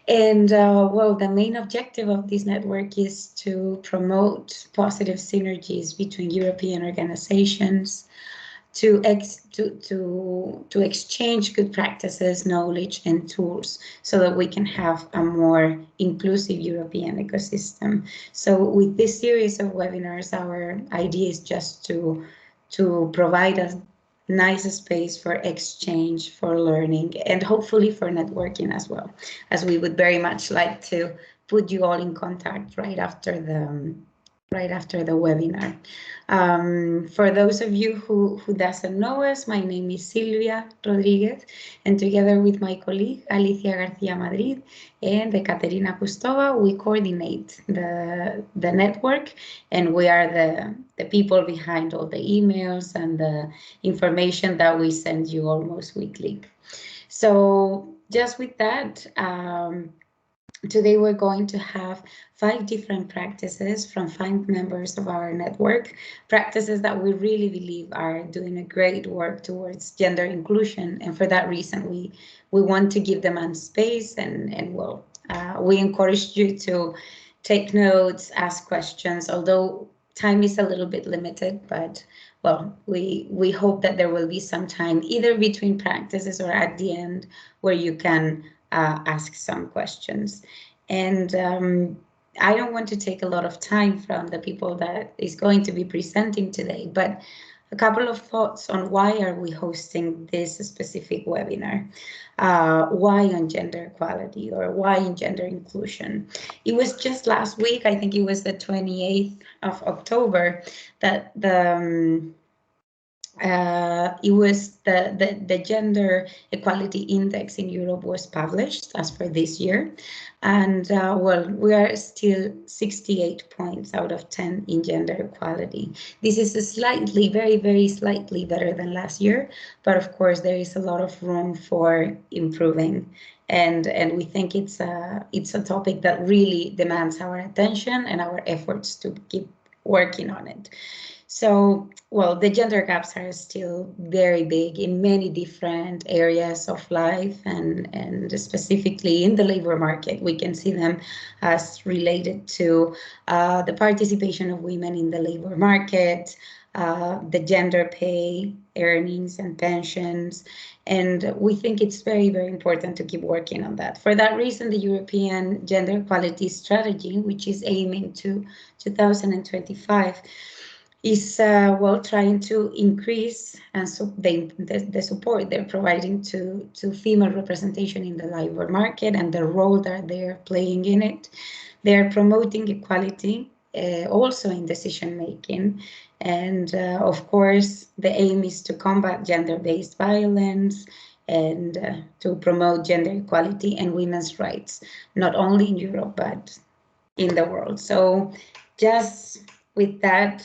And well, the main objective of this network is to promote positive synergies between European organizations, to exchange good practices, knowledge, and tools so that we can have a more inclusive European ecosystem. So with this series of webinars, our idea is just to provide a nice space for exchange, for learning, and hopefully for networking as well, as we would very much like to put you all in contact right after the webinar. For those of you who doesn't know us, my name is Silvia Rodriguez, and together with my colleague Alicia García-Madrid and Ekaterina Kustova, we coordinate the network, and we are the people behind all the emails and the information that we send you almost weekly. So just with that, today we're going to have 5 different practices from 5 members of our network, practices that we really believe are doing a great work towards gender inclusion. And for that reason, we want to give them a space, and well, we encourage you to take notes, ask questions, although time is a little bit limited, but well, we hope that there will be some time either between practices or at the end where you can ask some questions. And I don't want to take a lot of time from the people that is going to be presenting today, but a couple of thoughts on why are we hosting this specific webinar? Why on gender equality, or why in gender inclusion? It was just last week, I think it was the 28th of October, that it was the Gender Equality Index in Europe was published as for this year. And well, we are still 68 points out of 10 in gender equality. This is a slightly, very, very slightly better than last year, but of course there is a lot of room for improving. And we think it's a topic that really demands our attention and our efforts to keep working on it. So, well, the gender gaps are still very big in many different areas of life, and specifically in the labor market. We can see them as related to the participation of women in the labor market, the gender pay, earnings and pensions. And we think it's very, very important to keep working on that. For that reason, the European Gender Equality Strategy, which is aiming to 2025, is well, trying to increase and so the support they're providing to female representation in the labor market and the role that they're playing in it. They're promoting equality also in decision making, and of course the aim is to combat gender-based violence and to promote gender equality and women's rights, not only in Europe but in the world. So just with that,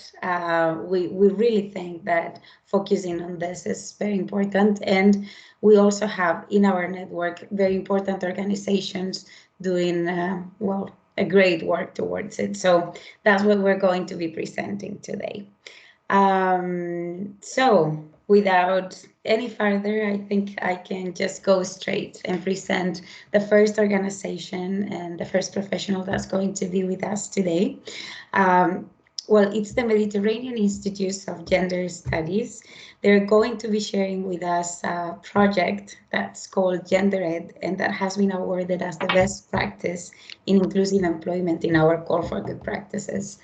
we really think that focusing on this is very important. And we also have in our network very important organizations doing, well, a great work towards it. So that's what we're going to be presenting today. So without any further, I think I can just go straight and present the first organization and the first professional that's going to be with us today. Well, it's the Mediterranean Institutes of Gender Studies. They're going to be sharing with us a project that's called GenderED, and that has been awarded as the best practice in inclusive employment in our Call for Good Practices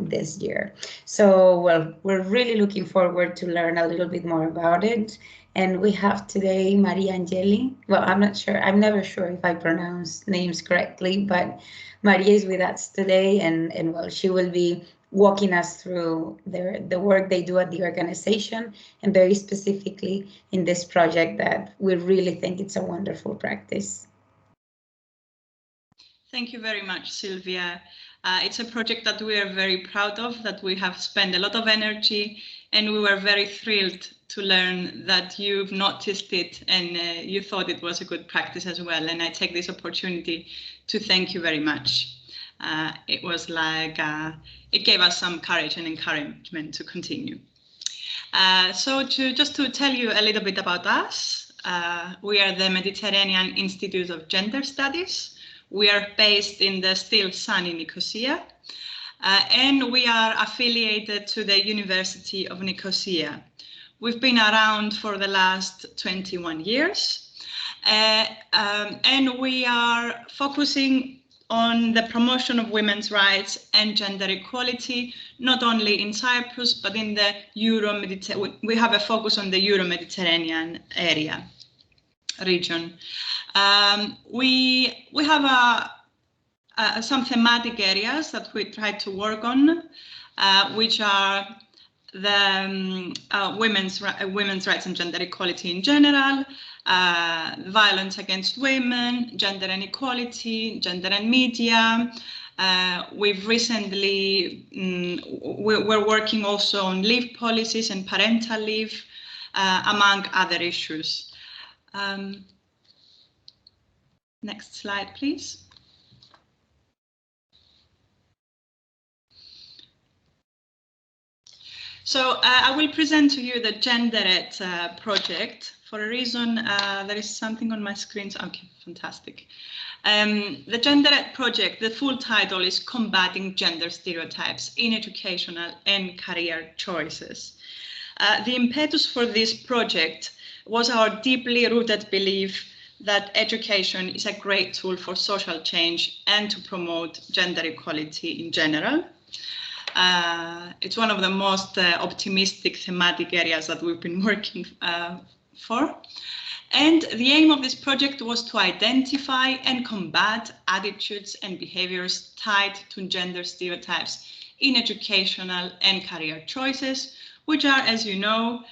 this year. So, well, we're really looking forward to learn a little bit more about it. And we have today Maria Angeli. Well, I'm not sure, I'm never sure if I pronounce names correctly, but Maria is with us today, and well, she will be walking us through the work they do at the organization, and very specifically in this project that we really think it's a wonderful practice. Thank you very much, Sylvia. It's a project that we are very proud of, that we have spent a lot of energy, and we were very thrilled to learn that you've noticed it and you thought it was a good practice as well. And I take this opportunity to thank you very much. It was like, it gave us some courage and encouragement to continue. So just to tell you a little bit about us, we are the Mediterranean Institute of Gender Studies. We are based in the still sunny Nicosia, and we are affiliated to the University of Nicosia. We've been around for the last 21 years, and we are focusing on the promotion of women's rights and gender equality, not only in Cyprus, but in the Euro-Mediterranean. We have a focus on the Euro-Mediterranean region. We have some thematic areas that we try to work on, which are the women's rights and gender equality in general, violence against women, gender inequality, gender and media. We've recently, we're working also on leave policies and parental leave, among other issues. Next slide, please. So I will present to you the GenderED project. For a reason, there is something on my screen. Okay, fantastic. The GenderED project, the full title is Combating Gender Stereotypes in Educational and Career Choices. The impetus for this project was our deeply rooted belief that education is a great tool for social change and to promote gender equality in general. It's one of the most optimistic thematic areas that we've been working for. And the aim of this project was to identify and combat attitudes and behaviors tied to gender stereotypes in educational and career choices, which are, as you know,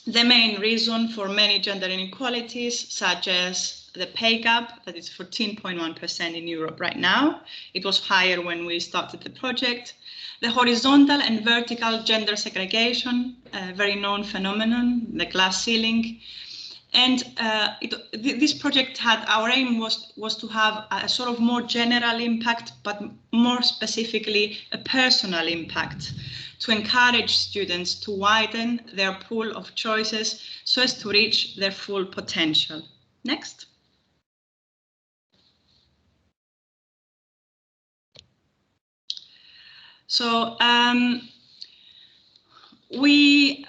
the main reason for many gender inequalities, such as the pay gap that is 14.1% in Europe right now. It was higher when we started the project. The horizontal and vertical gender segregation, a very known phenomenon, the glass ceiling. And this project had, our aim was to have a sort of more general impact, but more specifically a personal impact, to encourage students to widen their pool of choices so as to reach their full potential. Next. So we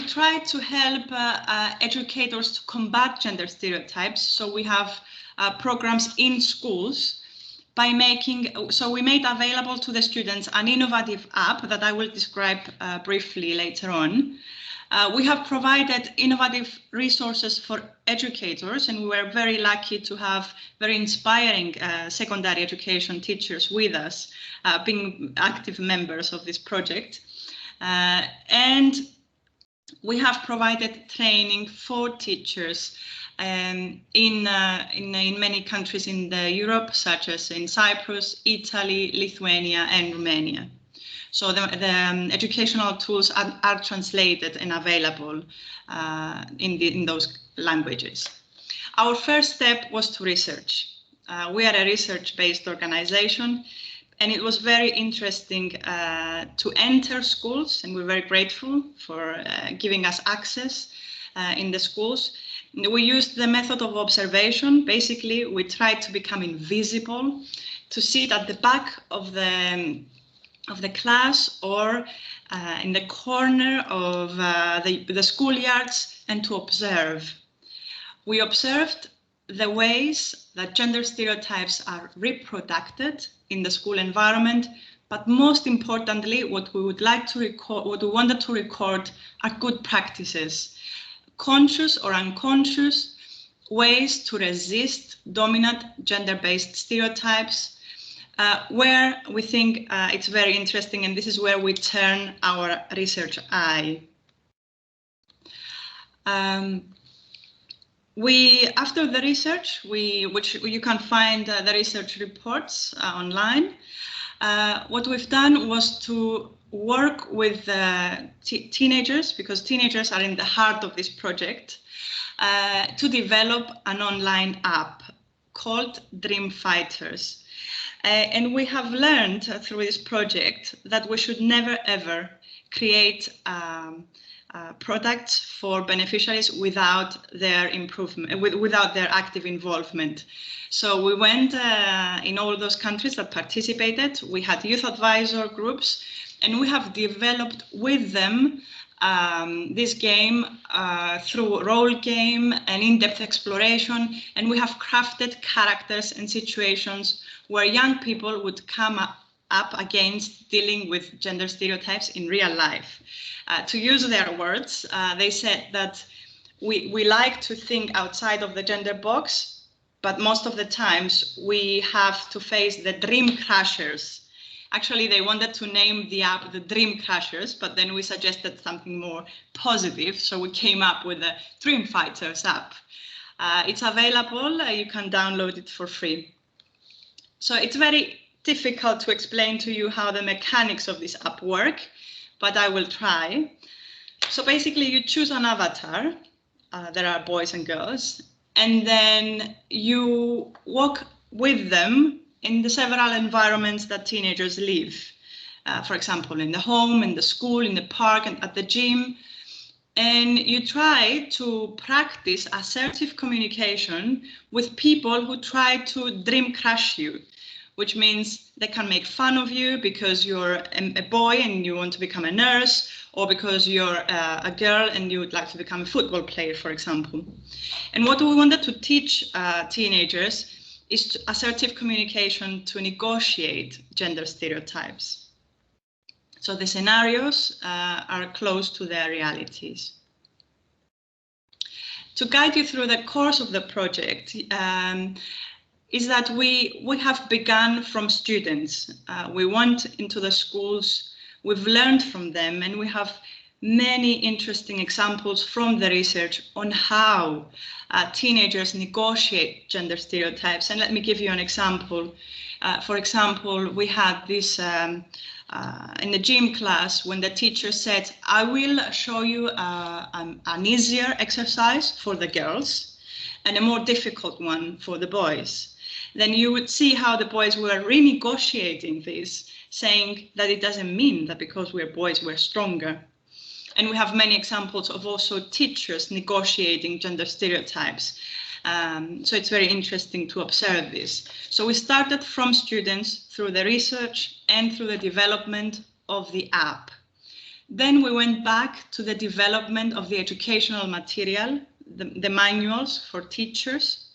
try to help educators to combat gender stereotypes. So we have programs in schools by making, so we made available to the students an innovative app that I will describe briefly later on. We have provided innovative resources for educators, and we were very lucky to have very inspiring secondary education teachers with us, being active members of this project. And we have provided training for teachers in many countries in Europe, such as in Cyprus, Italy, Lithuania, and Romania. So the educational tools are translated and available in those languages. Our first step was to research. We are a research-based organization, and it was very interesting to enter schools, and we're very grateful for giving us access in the schools. We used the method of observation. Basically, we tried to become invisible, to sit at the back of the class or in the corner of the schoolyards and to observe. We observed the ways that gender stereotypes are reproduced in the school environment, but most importantly, what we would like to record, what we wanted to record, are good practices, conscious or unconscious ways to resist dominant gender-based stereotypes, where we think it's very interesting, and this is where we turn our research eye. After the research, which you can find the research reports online, what we've done was to work with teenagers, because teenagers are in the heart of this project, to develop an online app called Dream Fighters. And we have learned through this project that we should never ever create products for beneficiaries without their without their active involvement. So we went in all those countries that participated. We had youth advisor groups, and we have developed with them this game through role game and in-depth exploration, and we have crafted characters and situations where young people would come up against dealing with gender stereotypes in real life. To use their words, they said that we like to think outside of the gender box, but most of the times we have to face the dream crashers. Actually, they wanted to name the app the Dream Crashers, but then we suggested something more positive. So we came up with the Dream Fighters app. It's available. You can download it for free. So it's very difficult to explain to you how the mechanics of this app work, but I will try. So basically, you choose an avatar. There are boys and girls, and then you walk with them in the several environments that teenagers live. For example, in the home, in the school, in the park, and at the gym. And you try to practice assertive communication with people who try to dream crush you, which means they can make fun of you because you're a boy and you want to become a nurse, or because you're a girl and you would like to become a football player, for example. And what we wanted to teach teenagers is assertive communication to negotiate gender stereotypes. So the scenarios are close to their realities. To guide you through the course of the project is that we have begun from students. We went into the schools, we've learned from them, and we have many interesting examples from the research on how teenagers negotiate gender stereotypes. And let me give you an example. For example, we had this in the gym class when the teacher said, I will show you an easier exercise for the girls and a more difficult one for the boys. Then you would see how the boys were renegotiating this, saying that it doesn't mean that because we're boys, we're stronger. And we have many examples of also teachers negotiating gender stereotypes. So it's very interesting to observe this. So we started from students through the research and through the development of the app. Then we went back to the development of the educational material, the manuals for teachers.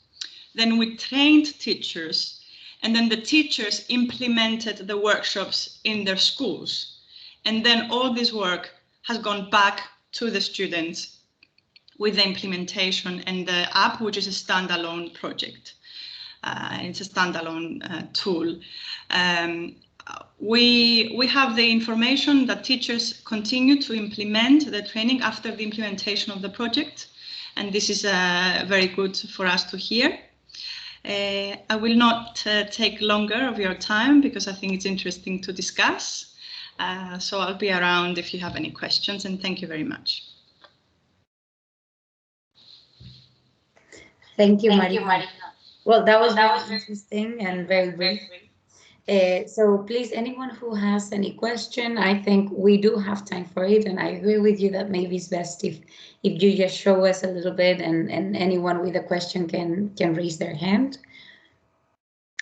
Then we trained teachers, and then the teachers implemented the workshops in their schools. And then all this work has gone back to the students with the implementation and the app, which is a standalone project. It's a standalone tool. We have the information that teachers continue to implement the training after the implementation of the project. And this is very good for us to hear. I will not take longer of your time because I think it's interesting to discuss. So I'll be around if you have any questions, and thank you very much. Thank you, Marina. Well, that was very interesting and very brief. So please, anyone who has any question, I think we do have time for it, and I agree with you that maybe it's best if you just show us a little bit, and anyone with a question can raise their hand.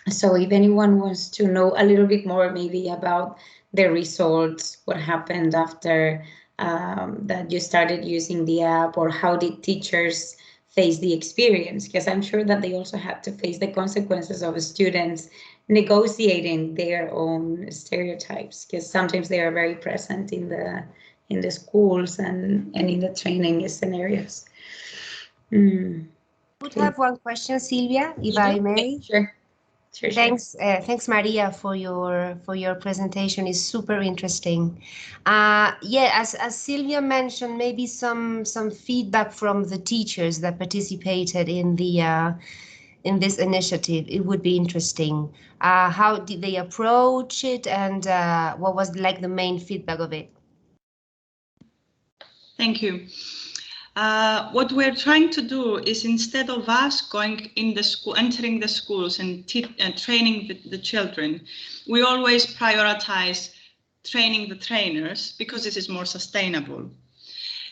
So if anyone wants to know a little bit more maybe about the results, what happened after that you started using the app, or how did teachers face the experience, because I'm sure that they also had to face the consequences of students negotiating their own stereotypes, because sometimes they are very present in the schools and in the training scenarios. I would have one question, Silvia, if I may. Sure. Thanks, thanks, Maria, for your presentation. It's super interesting. Yeah, as Silvia mentioned, maybe some feedback from the teachers that participated in the in this initiative. It would be interesting. How did they approach it, and what was like the main feedback of it? Thank you. What we're trying to do is, instead of us going in the school, entering the schools and training the children, we always prioritize training the trainers because this is more sustainable.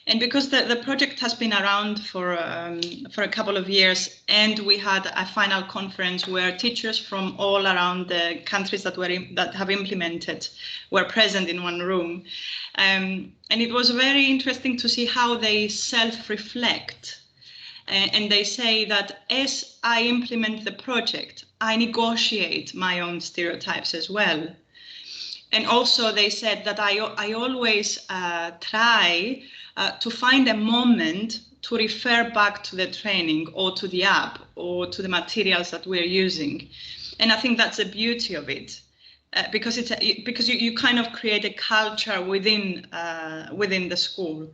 And because the project has been around for a couple of years, and we had a final conference where teachers from all around the countries that have implemented were present in one room, and it was very interesting to see how they self-reflect, and they say that as I implement the project, I negotiate my own stereotypes as well. And also they said that I always try to find a moment to refer back to the training or to the app or to the materials that we're using. And I think that's the beauty of it, because you kind of create a culture within the school.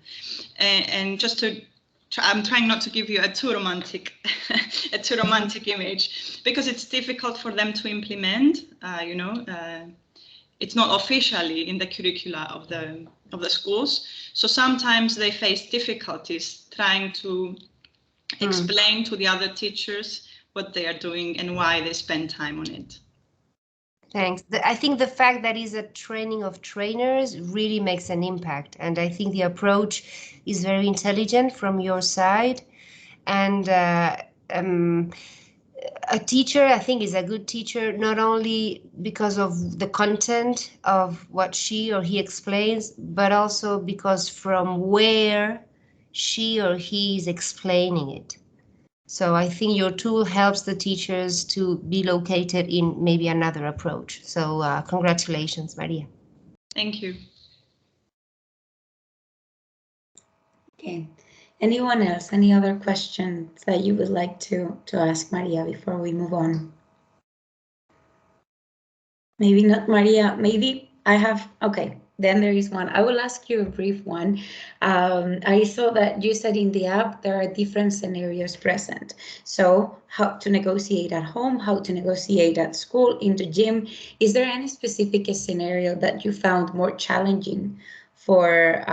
And just to, I'm trying not to give you a too romantic image, because it's difficult for them to implement, it's not officially in the curricula of the schools. So sometimes they face difficulties trying to explain to the other teachers what they are doing and why they spend time on it. Thanks. I think the fact that is a training of trainers really makes an impact. And I think the approach is very intelligent from your side. And a teacher, I think, is a good teacher, not only because of the content of what she or he explains, but also because from where she or he is explaining it. So I think your tool helps the teachers to be located in maybe another approach. So congratulations, Maria. Thank you. Okay. Anyone else? Any other questions that you would like to ask Maria before we move on? Maybe not Maria. Maybe I have. Okay. Then there is one. I will ask you a brief one. I saw that you said in the app there are different scenarios present. So how to negotiate at home, how to negotiate at school, in the gym. Is there any specific scenario that you found more challenging for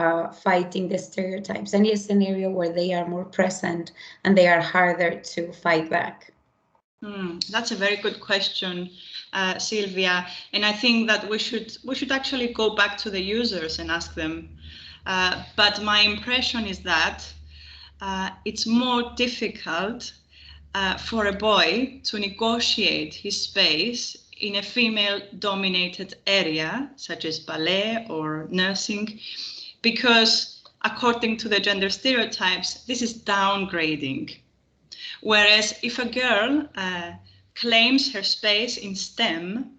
fighting the stereotypes? Any scenario where they are more present and they are harder to fight back? That's a very good question, Sylvia. And I think that we should actually go back to the users and ask them. But my impression is that it's more difficult for a boy to negotiate his space in a female-dominated area, such as ballet or nursing, because according to the gender stereotypes, this is downgrading. Whereas if a girl claims her space in STEM,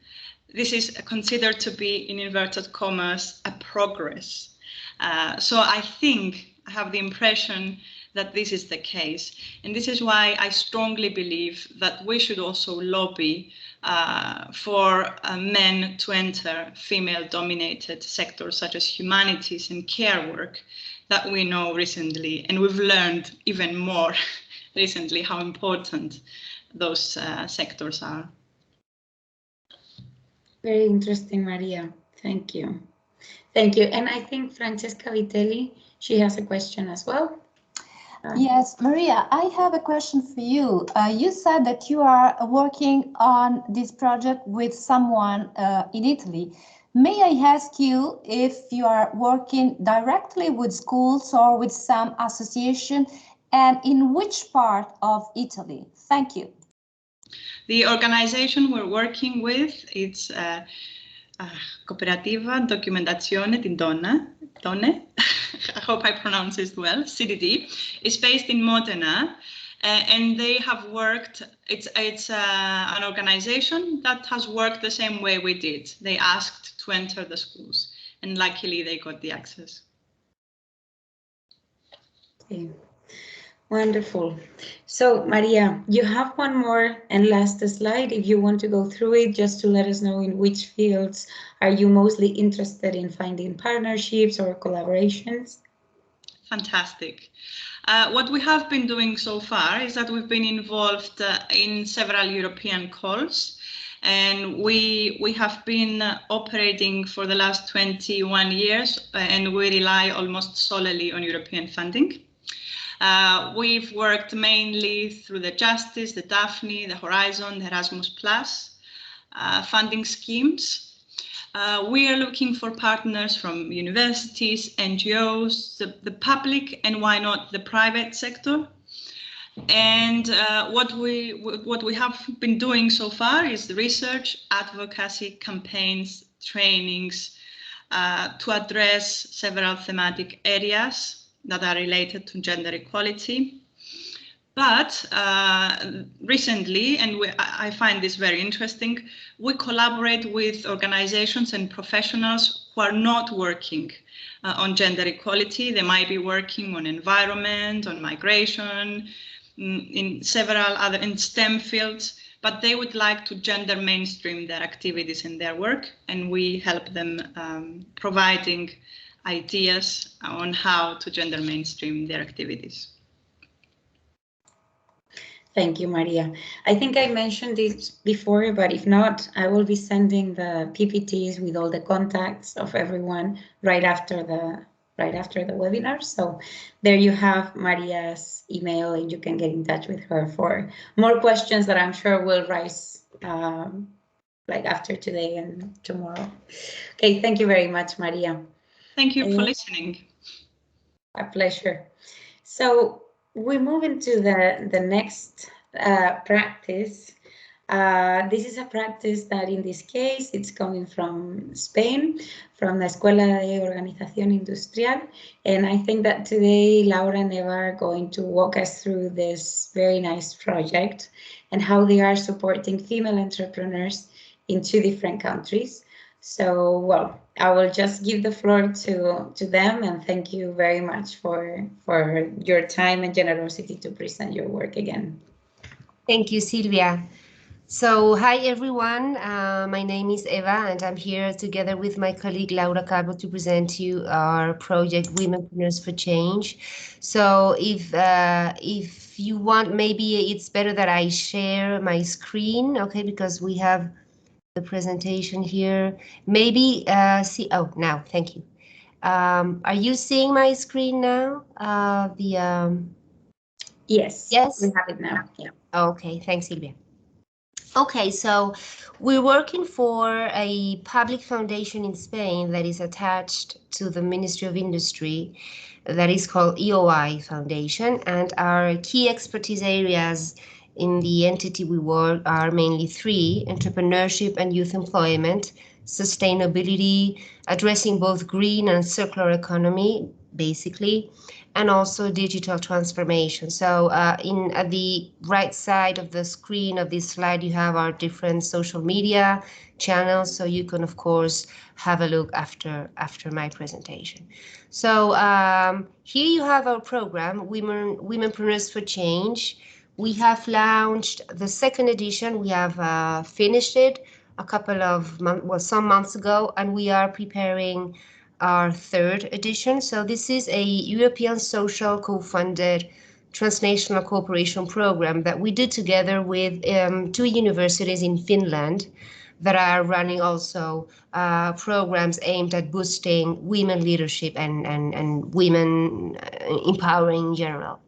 this is considered to be, in inverted commas, a progress. So I think, I have the impression that this is the case. And this is why I strongly believe that we should also lobby for men to enter female-dominated sectors such as humanities and care work that we know recently, and we've learned even more recently how important those sectors are. Very interesting, Maria. Thank you. Thank you. And I think Francesca Vitelli, she has a question as well. Yes, Maria, I have a question for you. You said that you are working on this project with someone in Italy. May I ask you if you are working directly with schools or with some association, and in which part of Italy? Thank you. The organization we're working with, it's Cooperativa Documentazione di Donne. I hope I pronounce it well, CDD, is based in Modena, and they have worked, it's an organization that has worked the same way we did. They asked to enter the schools, and luckily they got the access. Okay. Wonderful. So Maria, you have one more and last slide if you want to go through it, just to let us know in which fields are you mostly interested in finding partnerships or collaborations. Fantastic. What we have been doing so far is that we've been involved in several European calls, and we have been operating for the last 21 years, and we rely almost solely on European funding. We've worked mainly through the Justice, the Daphne, the Horizon, the Erasmus Plus funding schemes. We are looking for partners from universities, NGOs, the public, and why not the private sector. And what we have been doing so far is research, advocacy, campaigns, trainings to address several thematic areas that are related to gender equality. But recently, and I find this very interesting, we collaborate with organizations and professionals who are not working on gender equality. They might be working on environment, on migration, in several other in STEM fields, but they would like to gender mainstream their activities and their work, and we help them providing ideas on how to gender mainstream their activities. Thank you, Maria. I think I mentioned this before, but if not, I will be sending the PPTs with all the contacts of everyone right after the webinar. So there you have Maria's email, and you can get in touch with her for more questions that I'm sure will rise like after today and tomorrow. Okay, thank you very much, Maria. Thank you for listening. A pleasure. So we move into the next practice. This is a practice that in this case, it's coming from Spain, from the Escuela de Organización Industrial. And I think that today Laura and Eva are going to walk us through this very nice project and how they are supporting female entrepreneurs in 2 different countries. So, well, I will just give the floor to them, and thank you very much for your time and generosity to present your work again. Thank you, Silvia. So, hi everyone, my name is Eva, and I'm here together with my colleague Laura Calvo to present to you our project Womenpreneurs for Change. So if you want, maybe it's better that I share my screen, okay, because we have the presentation here. Maybe see, oh, now, thank you. Are you seeing my screen now? Yes. Yes, we have it now. Yeah. Okay, thanks, Silvia. Okay, so we're working for a public foundation in Spain that is attached to the Ministry of Industry that is called EOI Foundation, and our key expertise areas in the entity we work are mainly 3: entrepreneurship and youth employment, sustainability, addressing both green and circular economy, basically, and also digital transformation. So at the right side of the screen of this slide, you have our different social media channels, so you can, of course, have a look after my presentation. So here you have our program, Womenpreneurs for Change. We have launched the 2nd edition. We have finished it a couple of months, well, some months ago, and we are preparing our 3rd edition. So this is a European social co-funded transnational cooperation program that we did together with 2 universities in Finland that are running also programs aimed at boosting women leadership and women empowering in general.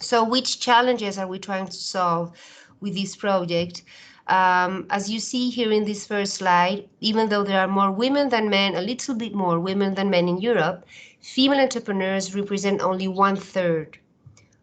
So which challenges are we trying to solve with this project? As you see here in this first slide, even though there are more women than men, a little bit more women than men in Europe, female entrepreneurs represent only 1/3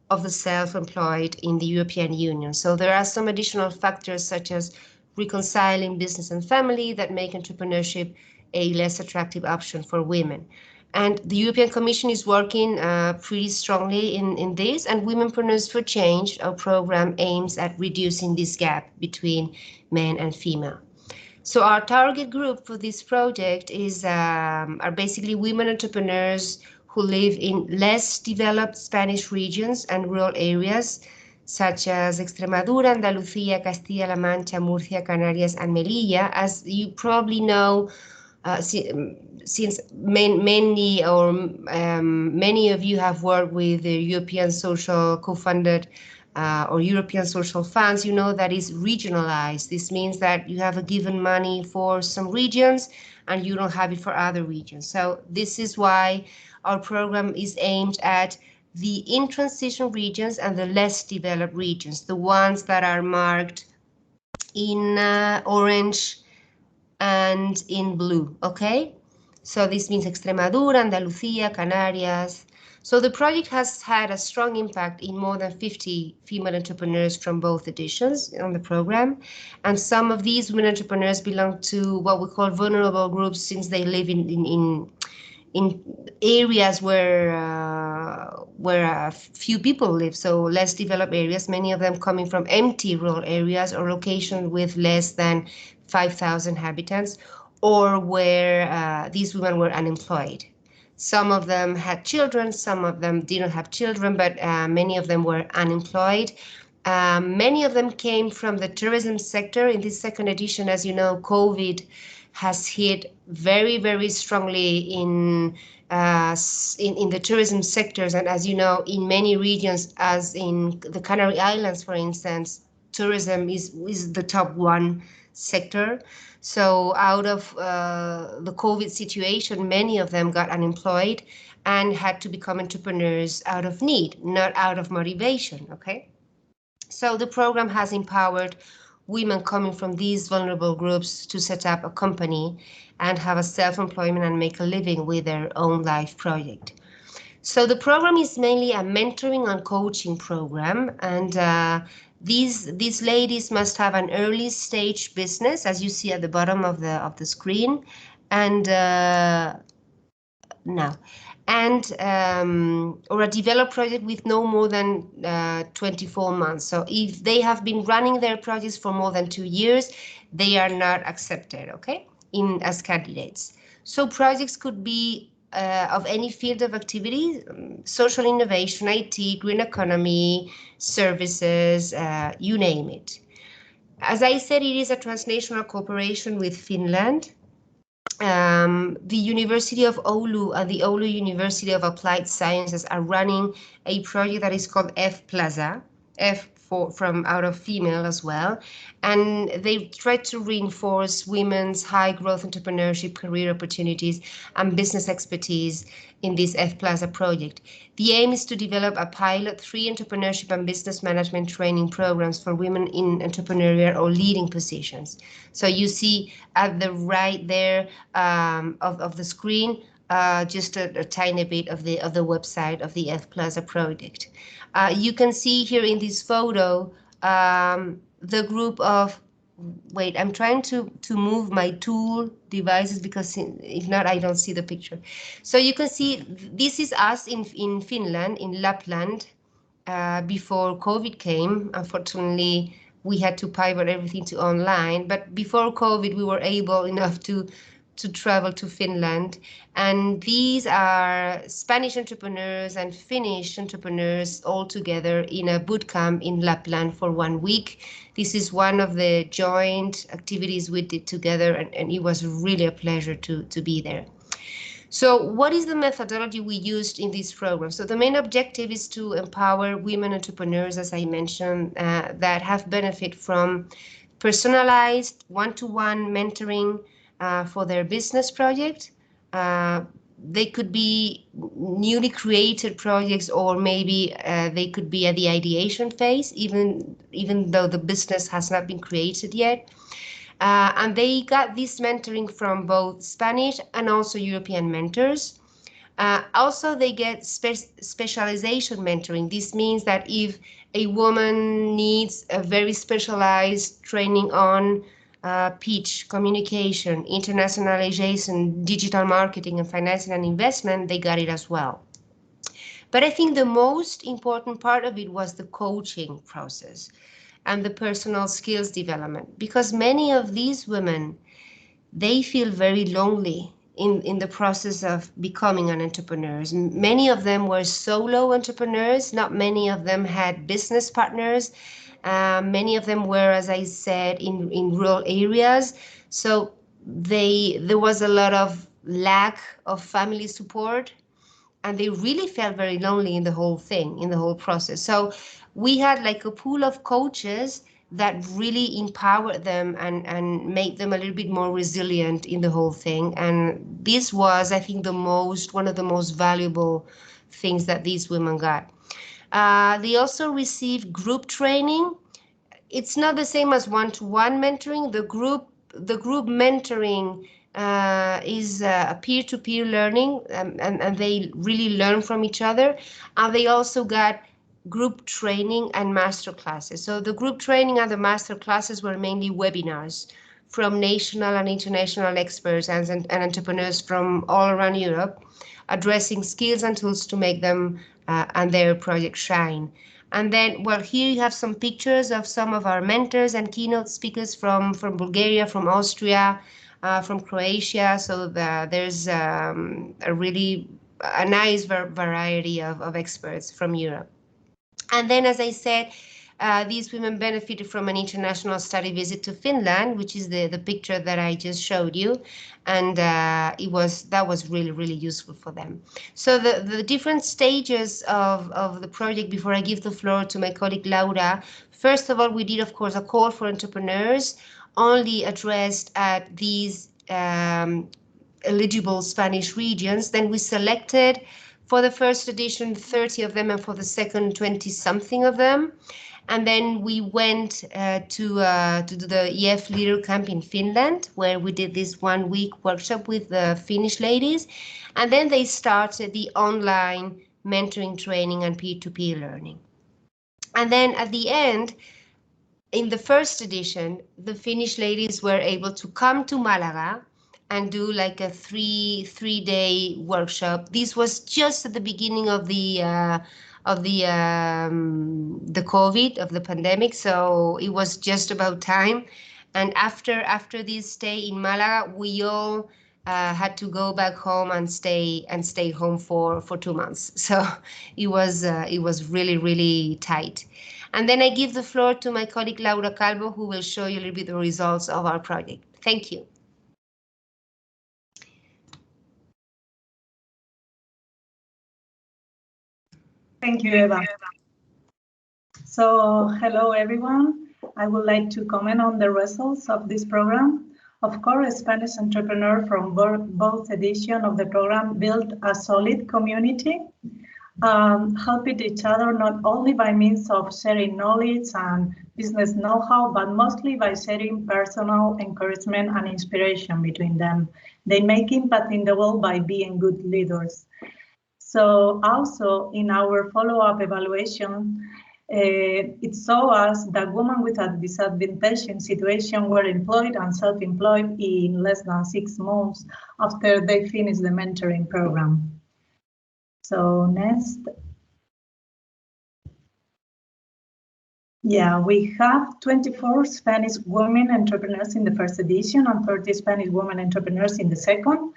of the self-employed in the European Union. So there are some additional factors such as reconciling business and family that make entrepreneurship a less attractive option for women. And the European Commission is working pretty strongly in this, and Womenpreneurs for Change, our program, aims at reducing this gap between men and female. So our target group for this project is are basically women entrepreneurs who live in less developed Spanish regions and rural areas, such as Extremadura, Andalucía, Castilla-La Mancha, Murcia, Canarias, and Melilla. As you probably know, since many of you have worked with the European Social Co-funded or European Social Funds, you know that is regionalized. This means that you have a given money for some regions and you don't have it for other regions. So this is why our program is aimed at the in-transition regions and the less developed regions, the ones that are marked in orange and in blue, okay? So this means Extremadura, Andalucía, Canarias. So the project has had a strong impact in more than 50 female entrepreneurs from both editions on the program. And some of these women entrepreneurs belong to what we call vulnerable groups, since they live in areas where few people live, so less developed areas, many of them coming from empty rural areas or locations with less than 5,000 inhabitants, or where these women were unemployed. Some of them had children, some of them didn't have children, but many of them were unemployed. Many of them came from the tourism sector. In this second edition, as you know, COVID has hit very, very strongly in the tourism sectors. And as you know, in many regions, as in the Canary Islands, for instance, tourism is the top one sector. So out of the COVID situation, many of them got unemployed and had to become entrepreneurs out of need, not out of motivation, okay? So the program has empowered women coming from these vulnerable groups to set up a company and have a self-employment and make a living with their own life project. So the program is mainly a mentoring and coaching program, and these ladies must have an early stage business, as you see at the bottom of the screen, and or a developed project with no more than 24 months. So if they have been running their projects for more than 2 years, they are not accepted, okay, as candidates. So projects could be of any field of activity, social innovation, IT, green economy, services, you name it. As I said, it is a transnational cooperation with Finland. The University of Oulu and the Oulu University of Applied Sciences are running a project that is called F-Plaza, F from out of female as well, and they try to reinforce women's high growth entrepreneurship, career opportunities, and business expertise in this F-Plaza project. The aim is to develop a pilot 3 entrepreneurship and business management training programs for women in entrepreneurial or leading positions. So you see at the right there of the screen, just a tiny bit of the website of the F-Plaza project. You can see here in this photo the group of, wait, I'm trying to move my tool devices because if not, I don't see the picture. So you can see this is us in Finland, in Lapland, before COVID came. Unfortunately, we had to pivot everything to online, but before COVID, we were able enough to travel to Finland. And these are Spanish entrepreneurs and Finnish entrepreneurs all together in a boot camp in Lapland for 1 week. This is one of the joint activities we did together, and it was really a pleasure to be there. So what is the methodology we used in this program? So the main objective is to empower women entrepreneurs, as I mentioned, that have benefit from personalized one-to-one mentoring for their business project. They could be newly created projects, or maybe they could be at the ideation phase, even though the business has not been created yet. And they got this mentoring from both Spanish and also European mentors. Also, they get specialization mentoring. This means that if a woman needs a very specialized training on pitch, communication, internationalization, digital marketing, and financing and investment, they got it as well. But I think the most important part of it was the coaching process and the personal skills development, because many of these women, they feel very lonely in the process of becoming an entrepreneur. Many of them were solo entrepreneurs. Not many of them had business partners. Many of them were, as I said, in rural areas. So there was a lot of lack of family support, and they really felt very lonely in the whole thing, in the whole process. So we had like a pool of coaches that really empowered them and made them a little bit more resilient in the whole thing. And this was, I think, one of the most valuable things that these women got. They also received group training. It's not the same as one-to-one mentoring. The group the group mentoring is a peer-to-peer learning, and they really learn from each other. And they also got group training and master classes. So the group training and the master classes were mainly webinars from national and international experts and entrepreneurs from all around Europe, addressing skills and tools to make them and their project shine. And then, well, here you have some pictures of some of our mentors and keynote speakers from Bulgaria, from Austria, from Croatia. So there's a nice variety of experts from Europe. And then, as I said, these women benefited from an international study visit to Finland, which is the picture that I just showed you. And that was really useful for them. So the different stages of the project, before I give the floor to my colleague Laura, first of all, we did, of course, a call for entrepreneurs only addressed at these eligible Spanish regions. Then we selected, for the first edition, 30 of them, and for the second, 20-something of them. And then we went to do the EF Leader Camp in Finland, where we did this 1-week workshop with the Finnish ladies. And then they started the online mentoring training and peer-to-peer learning. And then at the end, in the first edition, the Finnish ladies were able to come to Malaga and do like a three-day workshop. This was just at the beginning of the COVID, of the pandemic, so it was just about time. And after this stay in Malaga, we all had to go back home and stay home for 2 months. So it was really tight. And then I give the floor to my colleague Laura Calvo, who will show you a little bit the results of our project. Thank you. Thank you, Eva. So, hello everyone. I would like to comment on the results of this program. Of course, Spanish entrepreneurs from both editions of the program built a solid community, helping each other not only by means of sharing knowledge and business know-how, but mostly by sharing personal encouragement and inspiration between them. They make impact in the world by being good leaders. So also in our follow-up evaluation, it saw us that women with a disadvantaged situation were employed and self-employed in less than 6 months after they finished the mentoring program. So next. Yeah, we have 24 Spanish women entrepreneurs in the first edition and 30 Spanish women entrepreneurs in the second,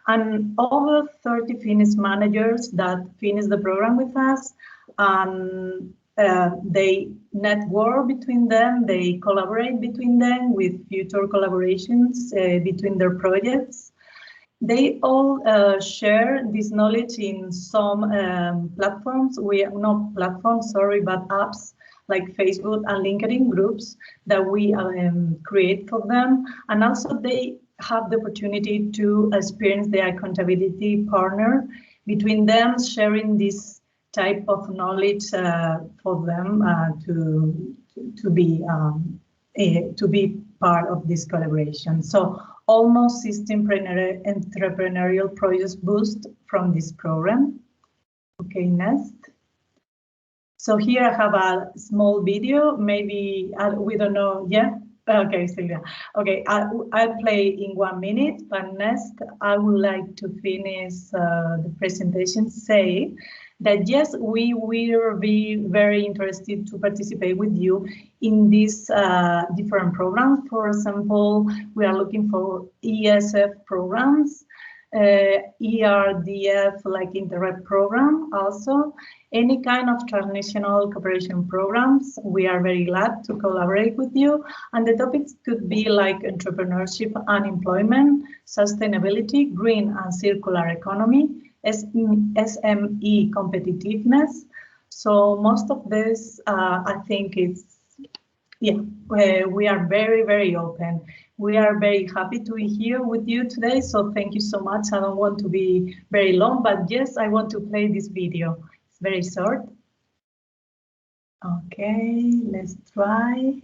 and over 30 Finnish managers that finished the program with us. And they network between them, they collaborate between them with future collaborations between their projects. They all share this knowledge in some platforms. Not platforms, sorry, but apps like Facebook and LinkedIn groups that we create for them. And also they have the opportunity to experience the accountability partner between them, sharing this type of knowledge for them to be part of this collaboration. So almost 16 entrepreneurial projects boost from this program. Okay, next. So here I have a small video, maybe we don't know, yeah? Okay, Silvia. Okay, I'll play in 1 minute, but next I would like to finish the presentation, say that yes, we will be very interested to participate with you in these different programs. For example, we are looking for ESF programs, ERDF like Interreg program, also any kind of transnational cooperation programs. We are very glad to collaborate with you, and the topics could be like entrepreneurship and employment, sustainability, green and circular economy, SME competitiveness. So most of this, I think it's, yeah, we are very open. We are very happy to be here with you today, so thank you so much. I don't want to be very long, but yes, I want to play this video. It's very short. Okay, let's try.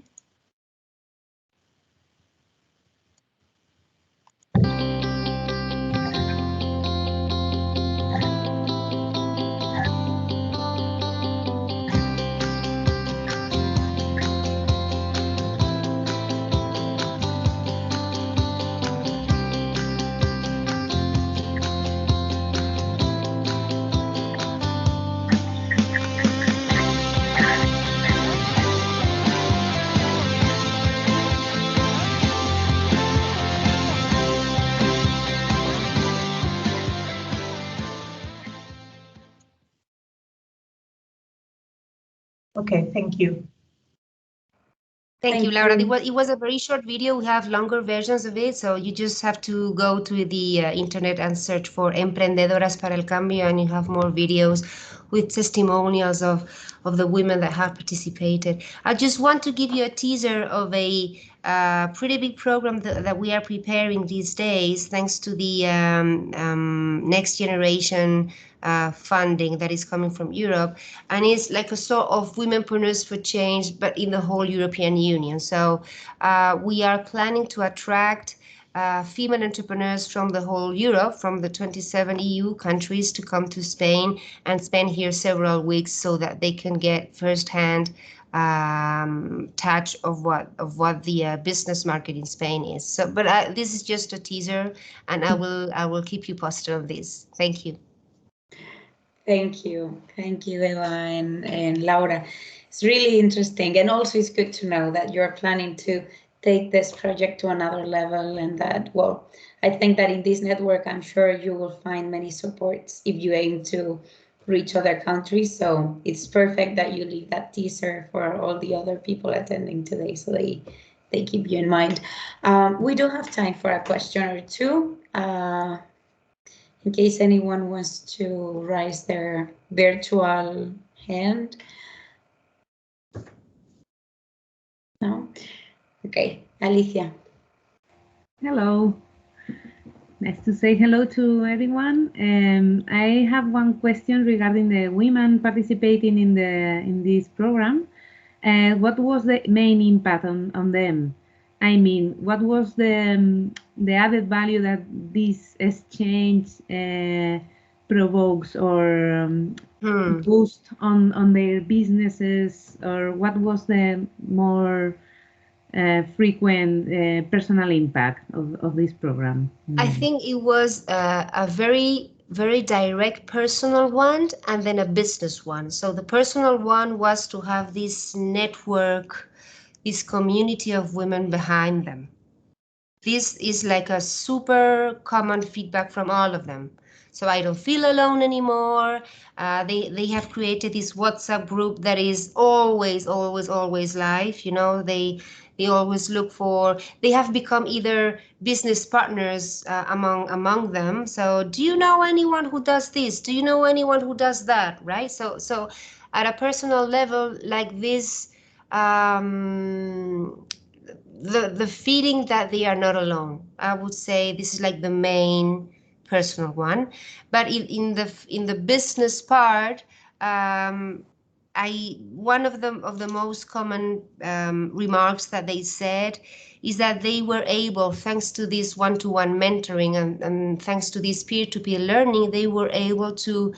Okay, thank you. Thank you, Laura. It was a very short video. We have longer versions of it, so you just have to go to the internet and search for Emprendedoras para el Cambio, and you have more videos with testimonials of the women that have participated. I just want to give you a teaser of a pretty big program that we are preparing these days, thanks to the Next Generation funding that is coming from Europe, and it's like a sort of Womenpreneurs for Change, but in the whole European Union. So we are planning to attract female entrepreneurs from the whole Europe, from the 27 EU countries, to come to Spain and spend here several weeks so that they can get firsthand touch of what the business market in Spain is. So, but this is just a teaser, and I will keep you posted on this. Thank you. Thank you, Eva and Laura. It's really interesting, and also it's good to know that you're planning to take this project to another level, and that, well, I think that in this network, I'm sure you will find many supports if you aim to reach other countries. So it's perfect that you leave that teaser for all the other people attending today, so they keep you in mind. We do have time for a question or two. In case anyone wants to raise their virtual hand. No? Okay, Alicia. Hello. Nice to say hello to everyone. I have one question regarding the women participating in this program. What was the main impact on them? I mean, what was the added value that this exchange provokes or boost on their businesses, or what was the more frequent personal impact of this program? I think it was a very, very direct personal one, and then a business one. So the personal one was to have this network, this community of women behind them. This is like a super common feedback from all of them. So I don't feel alone anymore. They have created this WhatsApp group that is always live. You know, they always look for, they have become either business partners among them. So do you know anyone who does this? Do you know anyone who does that? Right? So at a personal level like this, the feeling that they are not alone, I would say this is like the main personal one. But in the business part, one of the most common remarks that they said is that they were able, thanks to this one-to-one mentoring and thanks to this peer-to-peer learning, they were able to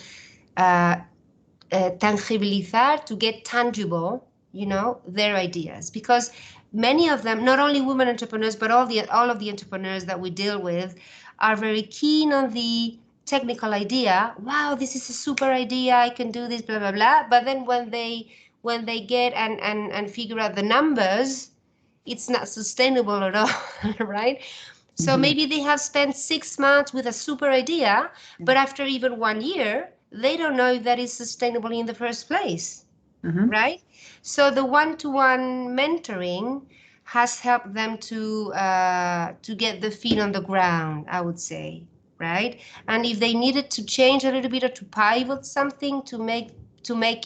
tangibilizar, to get tangible, you know, their ideas. Because many of them, not only women entrepreneurs, but all of the entrepreneurs that we deal with, are very keen on the technical idea. Wow, this is a super idea, I can do this, blah blah blah. But then when they get and figure out the numbers, it's not sustainable at all, right? So maybe they have spent 6 months with a super idea, but after even 1 year, they don't know if that is sustainable in the first place, right? So the one-to-one mentoring has helped them to get the feet on the ground, I would say, right? And if they needed to change a little bit or to pivot something to make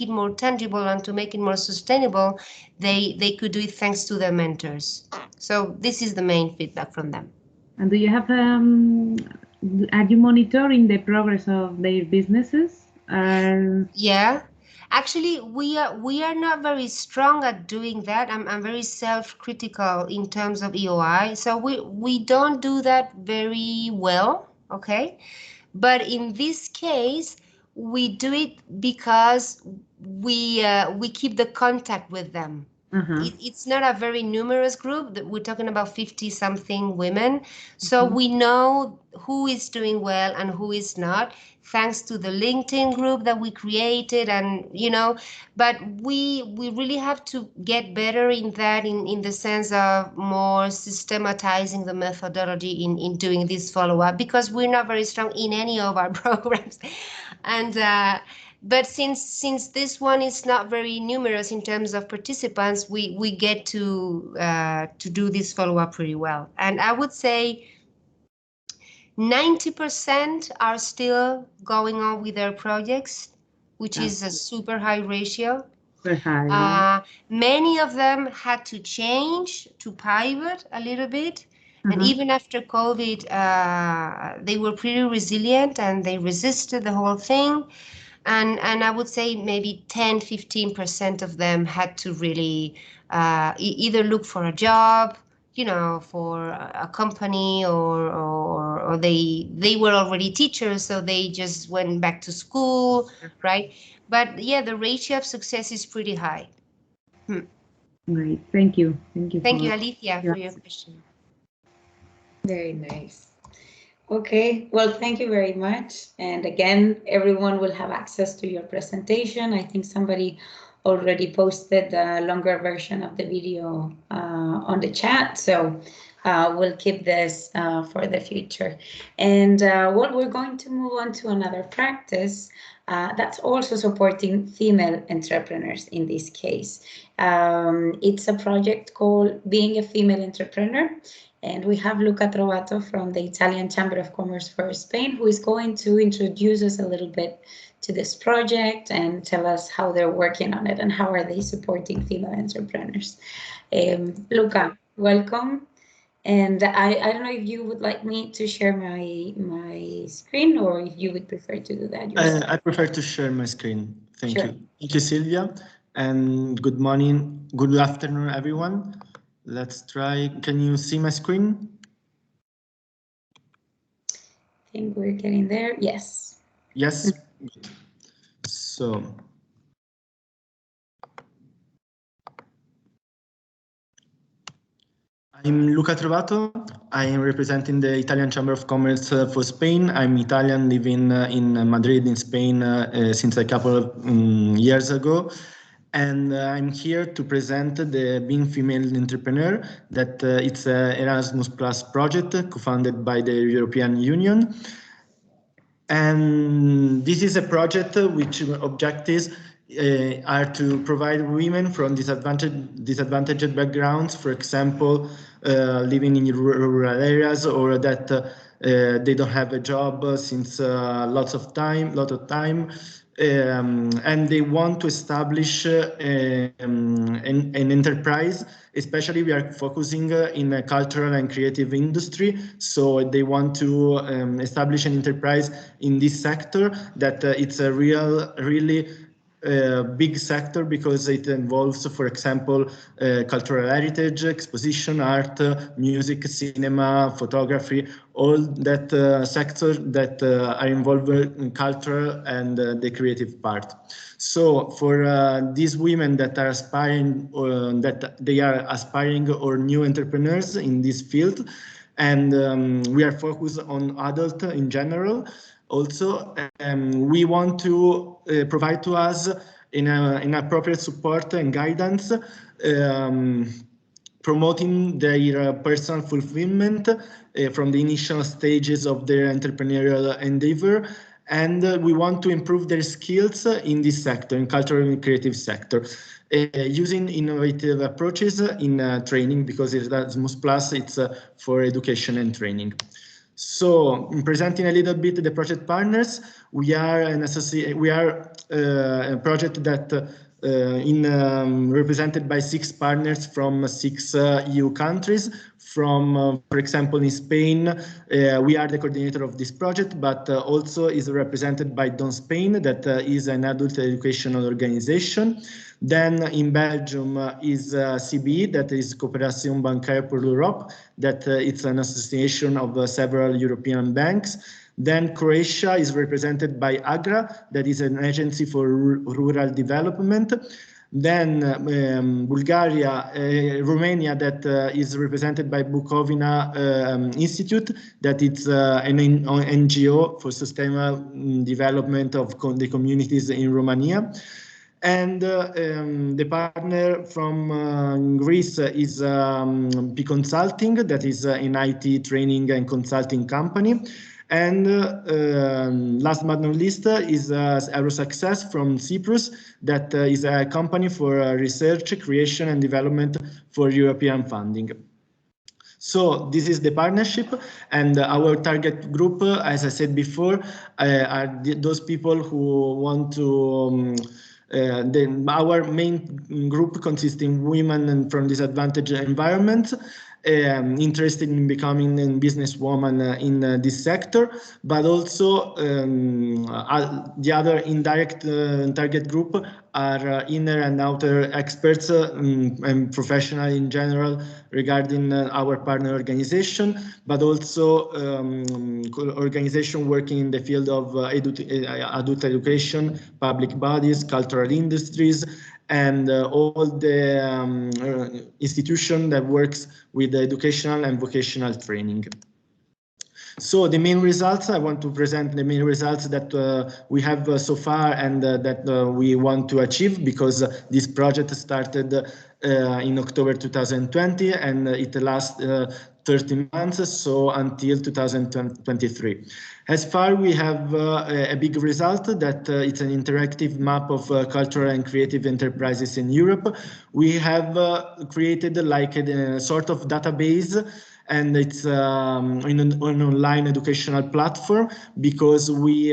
it more tangible and to make it more sustainable, they could do it thanks to their mentors. So this is the main feedback from them. And do you have are you monitoring the progress of their businesses? Yeah. Actually, we are not very strong at doing that. I'm very self-critical in terms of EOI, so we don't do that very well, okay? But in this case, we do it because we keep the contact with them. It's not a very numerous group. We're talking about 50-something women, so we know who is doing well and who is not, thanks to the LinkedIn group that we created, and you know, but we really have to get better in that, in the sense of more systematizing the methodology in doing this follow-up, because we're not very strong in any of our programs. And But since this one is not very numerous in terms of participants, we get to do this follow-up pretty well. And I would say 90% are still going on with their projects, which is a super high ratio. Super high. Many of them had to change, to pivot a little bit. And even after COVID, they were pretty resilient and they resisted the whole thing. And I would say maybe 10-15% of them had to really either look for a job, you know, for a company, or they were already teachers, so they just went back to school, right? But yeah, the ratio of success is pretty high. Great, thank you. Thank you, Alicia, for your question. Very nice. Okay, well, thank you very much. And again, everyone will have access to your presentation. I think somebody already posted the longer version of the video on the chat. So we'll keep this for the future. And well, we're going to move on to another practice that's also supporting female entrepreneurs in this case. It's a project called Being a Female Entrepreneur. And we have Luca Trovato from the Italian Chamber of Commerce for Spain, who is going to introduce us a little bit to this project and tell us how they're working on it and how are they supporting female entrepreneurs. Luca, welcome. And I don't know if you would like me to share my screen, or if you would prefer to do that yourself. I prefer to share my screen. Thank you. Thank you, Silvia. And good morning, good afternoon, everyone. Let's try. Can you see my screen? I think we're getting there. Yes. Yes. Good. So I'm Luca Trovato. I am representing the Italian Chamber of Commerce for Spain. I'm Italian, living in Madrid, in Spain, since a couple of years ago. And I'm here to present the Being Female Entrepreneur, that it's an Erasmus Plus project co-funded by the European Union. And this is a project which objectives are to provide women from disadvantaged backgrounds, for example, living in rural areas, or that they don't have a job since lot of time, and they want to establish an enterprise. Especially, we are focusing in a cultural and creative industry, so they want to establish an enterprise in this sector that it's a really big sector, because it involves, for example, cultural heritage, exposition, art, music, cinema, photography, all that sectors that are involved in culture and the creative part. So for these women that are aspiring, or new entrepreneurs in this field, and we are focused on adult in general. Also, we want to provide to us in appropriate support and guidance, promoting their personal fulfillment from the initial stages of their entrepreneurial endeavor. And we want to improve their skills in this sector, in cultural and creative sector, using innovative approaches in training, because Erasmus Plus, it's for education and training. So, presenting a little bit the project partners, we are a project that represented by 6 partners from 6 EU countries. From, for example, in Spain, we are the coordinator of this project, but also is represented by Don Spain, that is an adult educational organization. Then in Belgium is CBE, that is Coopération Bancaire pour l'Europe, that it's an association of several European banks. Then Croatia is represented by AGRA, that is an agency for rural development. Then Romania, that is represented by Bukovina Institute, that it's an NGO for sustainable development of the communities in Romania. And the partner from Greece is P Consulting, that is an IT training and consulting company. And last but not least is Aerosuccess from Cyprus, that is a company for research, creation and development for European funding. So this is the partnership, and our target group, as I said before, are those people who want to our main group consisting women from disadvantaged environments, interested in becoming a businesswoman in this sector, but also the other indirect target group are inner and outer experts and professionals in general regarding our partner organization, but also organization working in the field of adult education, public bodies, cultural industries, and all the institution that works with educational and vocational training. So the main results, I want to present the main results that we have so far and that we want to achieve, because this project started in October 2020 and it lasts 30 months, so until 2023. As far, we have a big result that it's an interactive map of cultural and creative enterprises in Europe. We have created like a sort of database, and it's an online educational platform, because we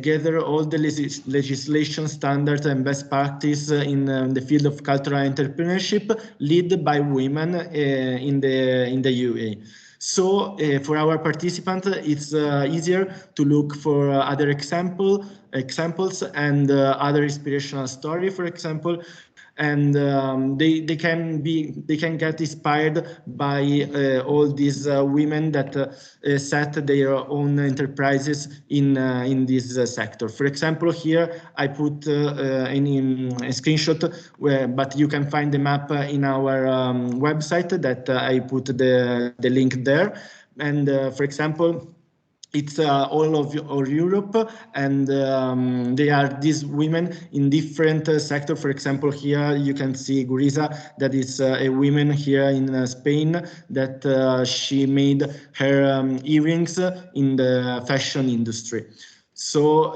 gather all the legislation standards and best practice in the field of cultural entrepreneurship, led by women in the UA. So for our participants, it's easier to look for other examples and other inspirational story, for example, and they can get inspired by all these women that set their own enterprises in this sector. For example, here I put a screenshot, but you can find the map in our website that I put the link there. And for example, it's all of Europe, and they are these women in different sectors. For example, here you can see Guriza, that is a woman here in Spain, that she made her earrings in the fashion industry. So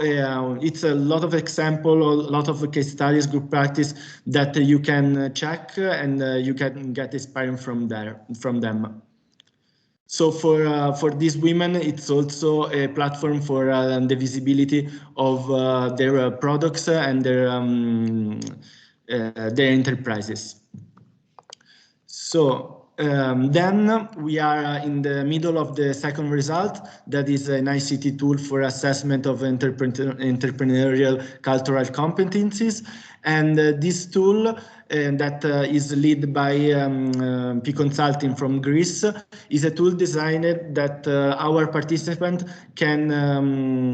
it's a lot of example, a lot of case studies, group practice that you can check, and you can get inspired from them. So for these women, it's also a platform for the visibility of their products and their enterprises. So then we are in the middle of the second result, that is an ICT tool for assessment of entrepreneurial cultural competencies. And this tool that is led by P Consulting from Greece is a tool designed that our participant can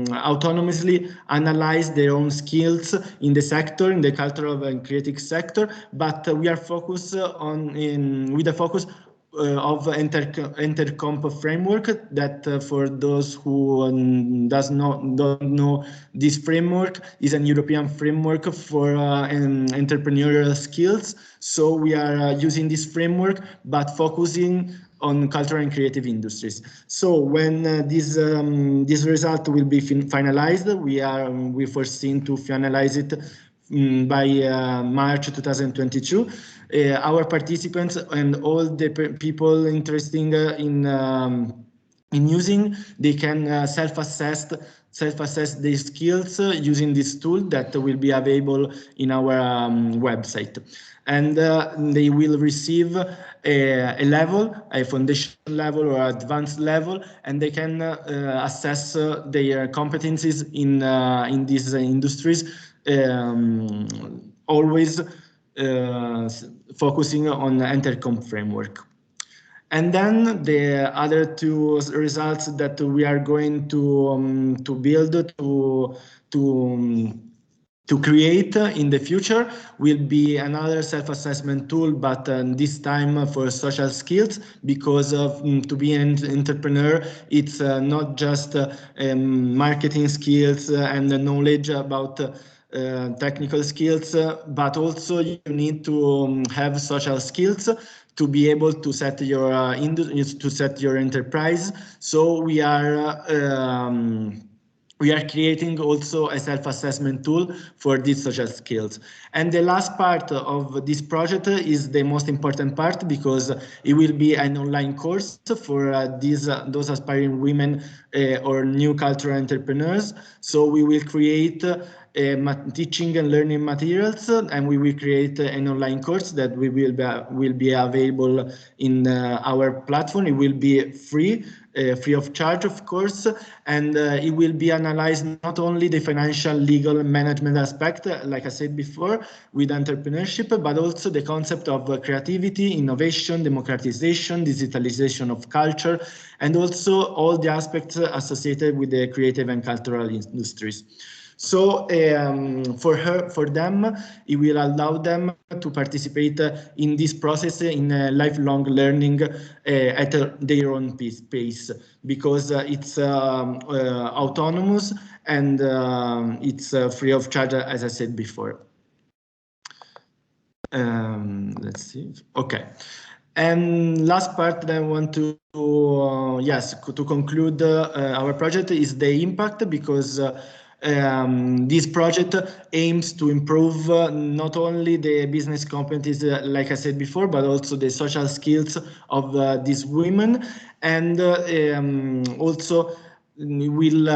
autonomously analyze their own skills in the sector, in the cultural and creative sector, but we are focused on with a focus of Intercomp framework, that for those who don't know, this framework is an European framework for entrepreneurial skills. So we are using this framework, but focusing on cultural and creative industries. So when this result will be finalized, we foreseen to finalize it by March 2022. Our participants and all the people interested in using, they can self-assess their skills using this tool that will be available in our website. And they will receive a level, a foundation level or advanced level, and they can assess their competencies in these industries, always focusing on the Intercomp framework. And then the other two results that we are going to build to create in the future will be another self-assessment tool, but this time for social skills, because to be an entrepreneur, it's not just marketing skills and the knowledge about technical skills, but also you need to have social skills to be able to set your enterprise. So we are creating also a self-assessment tool for these social skills. And the last part of this project is the most important part, because it will be an online course for those aspiring women or new cultural entrepreneurs. So we will create teaching and learning materials, and we will create an online course that will be available in our platform. It will be free of charge, of course, and it will be analyzed not only the financial, legal, management aspect, like I said before, with entrepreneurship, but also the concept of creativity, innovation, democratization, digitalization of culture, and also all the aspects associated with the creative and cultural industries. So for them, it will allow them to participate in this process in lifelong learning at their own pace, because it's autonomous and it's free of charge, as I said before. Let's see. Okay. And last part that I want to conclude our project is the impact, because this project aims to improve not only the business competencies, like I said before, but also the social skills of these women, and also will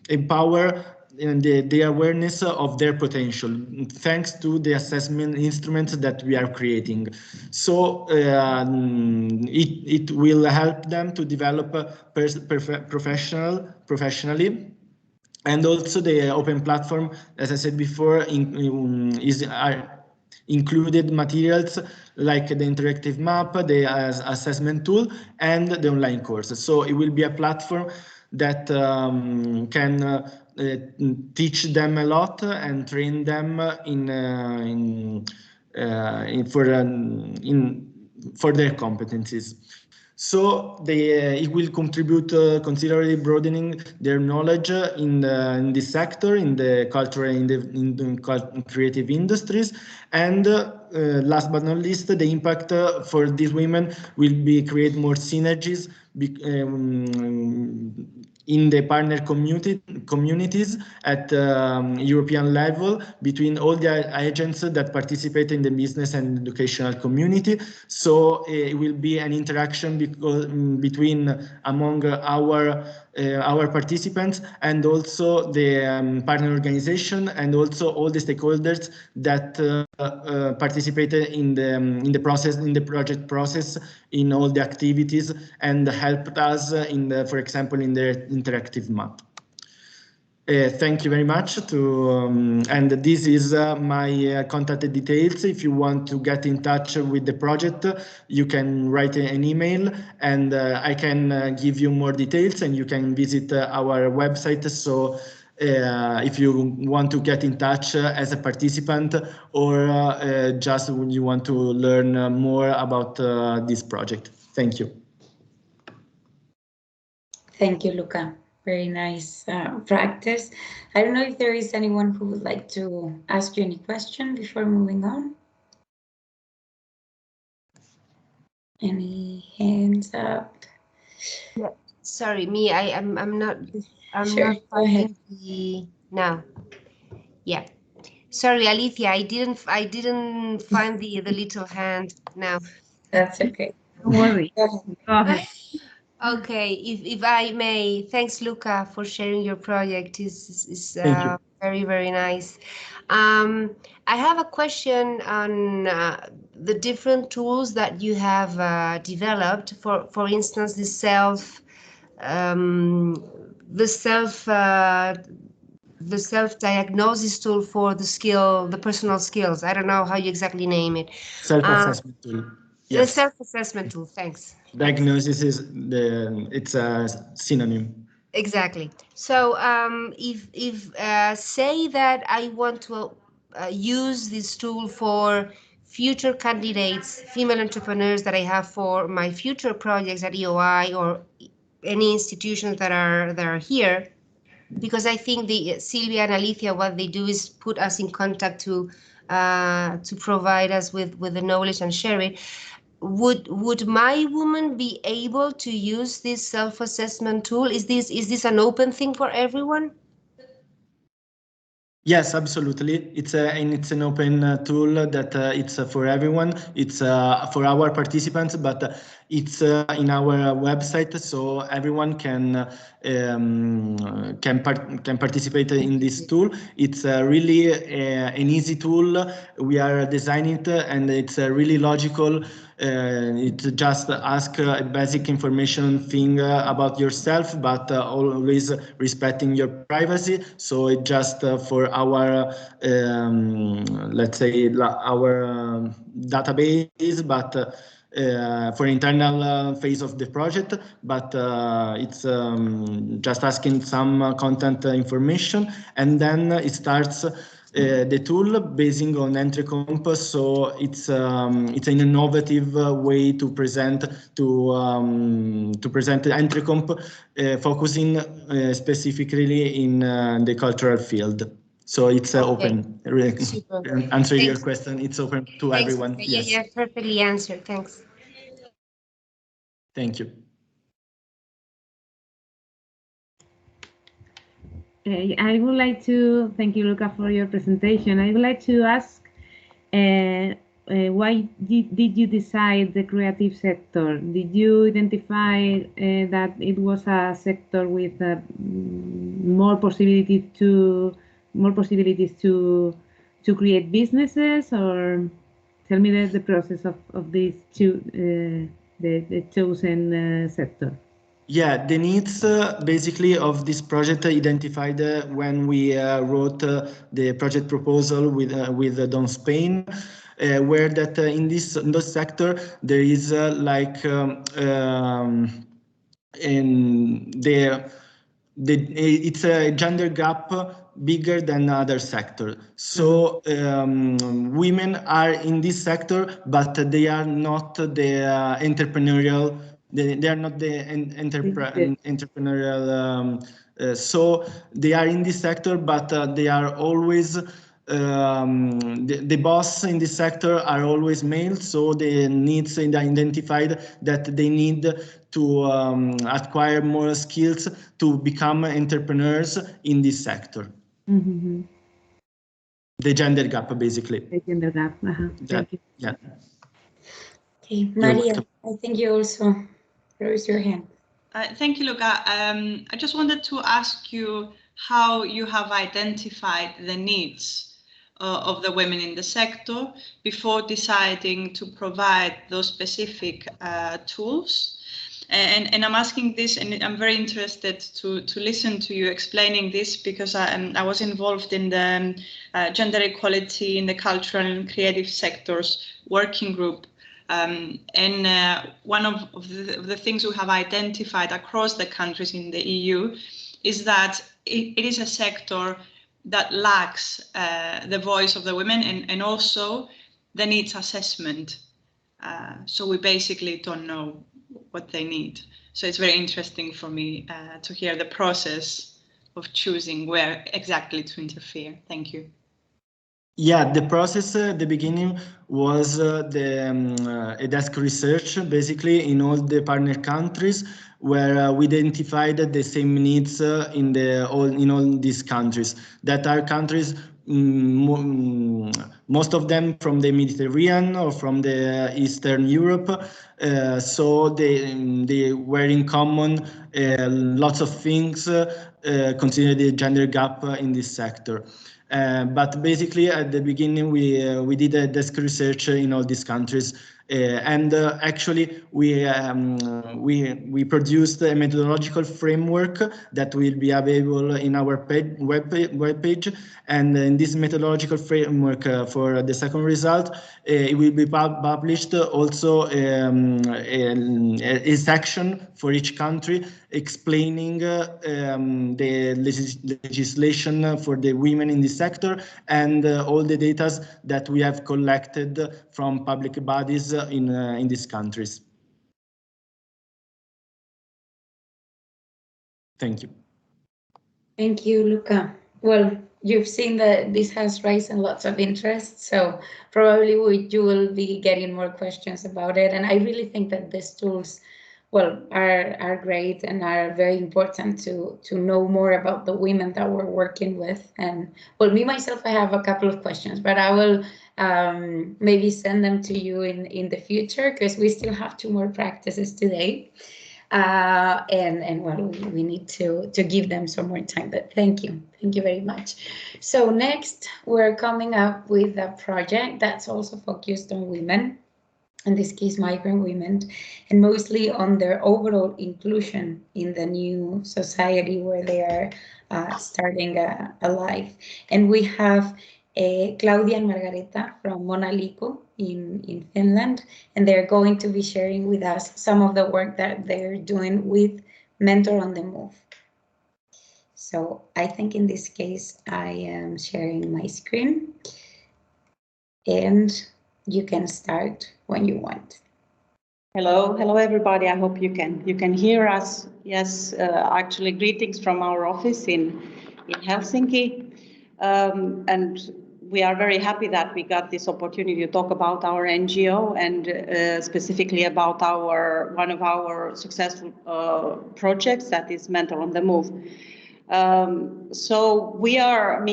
empower the awareness of their potential, thanks to the assessment instruments that we are creating. So it will help them to develop professionally. And also the open platform, as I said before, included materials like the interactive map, the assessment tool, and the online course. So it will be a platform that can teach them a lot and train them for their competencies. So it will contribute considerably broadening their knowledge in this sector, in the cultural, in the creative industries. And last but not least, the impact for these women will be create more synergies in the partner communities at European level between all the agents that participate in the business and educational community. So it will be an interaction among our participants, and also the partner organization, and also all the stakeholders that participated in the process, in the project process, in all the activities, and helped us for example, in the interactive map. Thank you very much and this is my contact details. If you want to get in touch with the project, you can write an email, and I can give you more details, and you can visit our website. So if you want to get in touch as a participant, or just when you want to learn more about this project. Thank you. Thank you, Luca. Very nice practice. I don't know if there is anyone who would like to ask you any question before moving on. Any hands up? Yeah, sorry, me. I'm not. I'm Sure, not finding the now. Yeah, sorry, Alicia. I didn't find the little hand now. That's okay. Don't worry. Go ahead. Okay, if I may, thanks, Luca, for sharing your project. Is very, very nice. I have a question on the different tools that you have developed. For instance, the self-diagnosis tool for the personal skills. I don't know how you exactly name it. Self-assessment tool. Yes. The self-assessment tool. Thanks. Diagnosis is it's a synonym. Exactly. So if say that I want to use this tool for future candidates, female entrepreneurs that I have for my future projects at EOI or any institutions that are here, because I think Silvia and Alicia, what they do is put us in contact to provide us with the knowledge and share it. Would my woman be able to use this self-assessment tool? Is this an open thing for everyone? Yes, absolutely. It's an open tool that it's for everyone. It's for our participants, but it's in our website, so everyone can participate in this tool. It's really an easy tool. We are designing it, and it's really logical. It just ask basic information thing about yourself, but always respecting your privacy. So it just for our let's say our database, but for internal phase of the project, but it's just asking some content information, and then it starts the tool basing on EntreComp. So it's an innovative way to present EntreComp, focusing specifically in the cultural field. So it's open. Answer your question. It's open to everyone. Yes. Yeah, perfectly answered. Thanks. Thank you. I would like to thank you, Luca, for your presentation. I would like to ask, why did you decide the creative sector? Did you identify that it was a sector with more possibilities to create businesses, or tell me the process of these two the chosen sector? Yeah, the needs basically of this project identified when we wrote the project proposal with Don Spain, where that in this sector there is it's a gender gap bigger than other sector. So women are in this sector, but they are not the entrepreneurial. They are not the entrepreneurial. So they are in this sector, but they are always the boss in this sector are always male. So the needs identified that they need to acquire more skills to become entrepreneurs in this sector. Mm-hmm. The gender gap, basically. The gender gap. Thank you. Yeah. Okay, Maria, I think you also raise your hand. Thank you, Luca. I just wanted to ask you how you have identified the needs of the women in the sector before deciding to provide those specific tools. And I'm asking this, and I'm very interested to listen to you explaining this, because I was involved in the gender equality in the cultural and creative sectors working group. And one of the things we have identified across the countries in the EU is that it is a sector that lacks the voice of the women and also the needs assessment. So we basically don't know what they need. So it's very interesting for me to hear the process of choosing where exactly to interfere. Thank you. Yeah, the process at the beginning was a desk research, basically in all the partner countries, where we identified the same needs in all these countries. That are countries, most of them from the Mediterranean or from the Eastern Europe. So they were in common lots of things, consider the gender gap in this sector. But basically, at the beginning, we did a desk research in all these countries, and actually we produced a methodological framework that will be available in our web page. And in this methodological framework, for the second result, it will be published also a section for each country explaining the legislation for the women in this sector and all the data that we have collected from public bodies in these countries. Thank you. Thank you, Luca. Well, you've seen that this has raised lots of interest, so probably you will be getting more questions about it. And I really think that these tools, well, are great and are very important to know more about the women that we're working with. And well, me myself, I have a couple of questions, but I will maybe send them to you in the future, because we still have 2 more practices today. And well, we need to give them some more time, but thank you very much. So next, we're coming up with a project that's also focused on women, in this case migrant women, and mostly on their overall inclusion in the new society where they are starting a life. And we have Claudia and Margareta from Monaliiku in Finland, and they're going to be sharing with us some of the work that they're doing with Mentor on the Move. So I think in this case, I am sharing my screen, and you can start when you want. Hello everybody. I hope you can hear us. Yes, actually greetings from our office in Helsinki, and we are very happy that we got this opportunity to talk about our NGO and specifically about one of our successful projects, that is Mentor on the Move. So me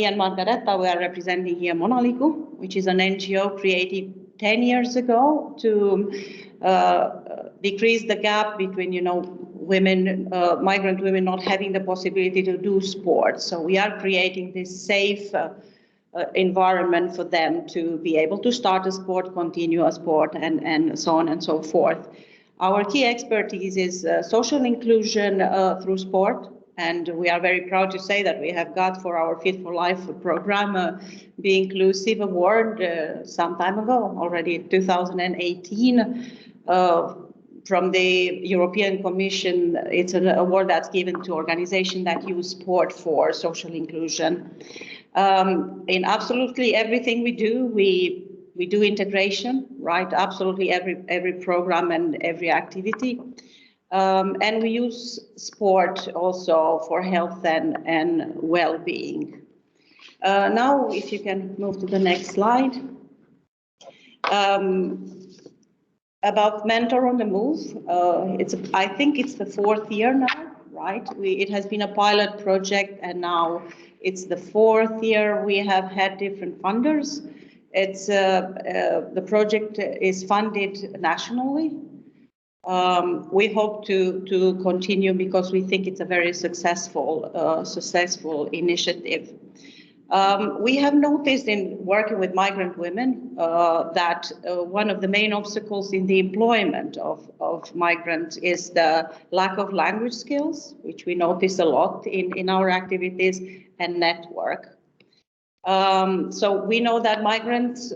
and Margareta, we are representing here Monaliiku, which is an NGO created 10 years ago to decrease the gap between, women, migrant women not having the possibility to do sports. So we are creating this safe environment for them to be able to start a sport, continue a sport, and so on and so forth. Our key expertise is social inclusion through sport. And we are very proud to say that we have got for our Fit for Life program Be Inclusive Award some time ago, already in 2018, from the European Commission. It's an award that's given to organizations that use sport for social inclusion. In absolutely everything we do, we do integration, right? Absolutely every program and every activity. And we use sport also for health and well-being. Now, if you can move to the next slide. About Mentor on the Move, I think it's the 4th year now, right? It has been a pilot project, and now it's the 4th year we have had different funders. The project is funded nationally. We hope to continue because we think it's a very successful initiative. We have noticed in working with migrant women that one of the main obstacles in the employment of migrants is the lack of language skills, which we notice a lot in our activities, and network. So we know that migrants,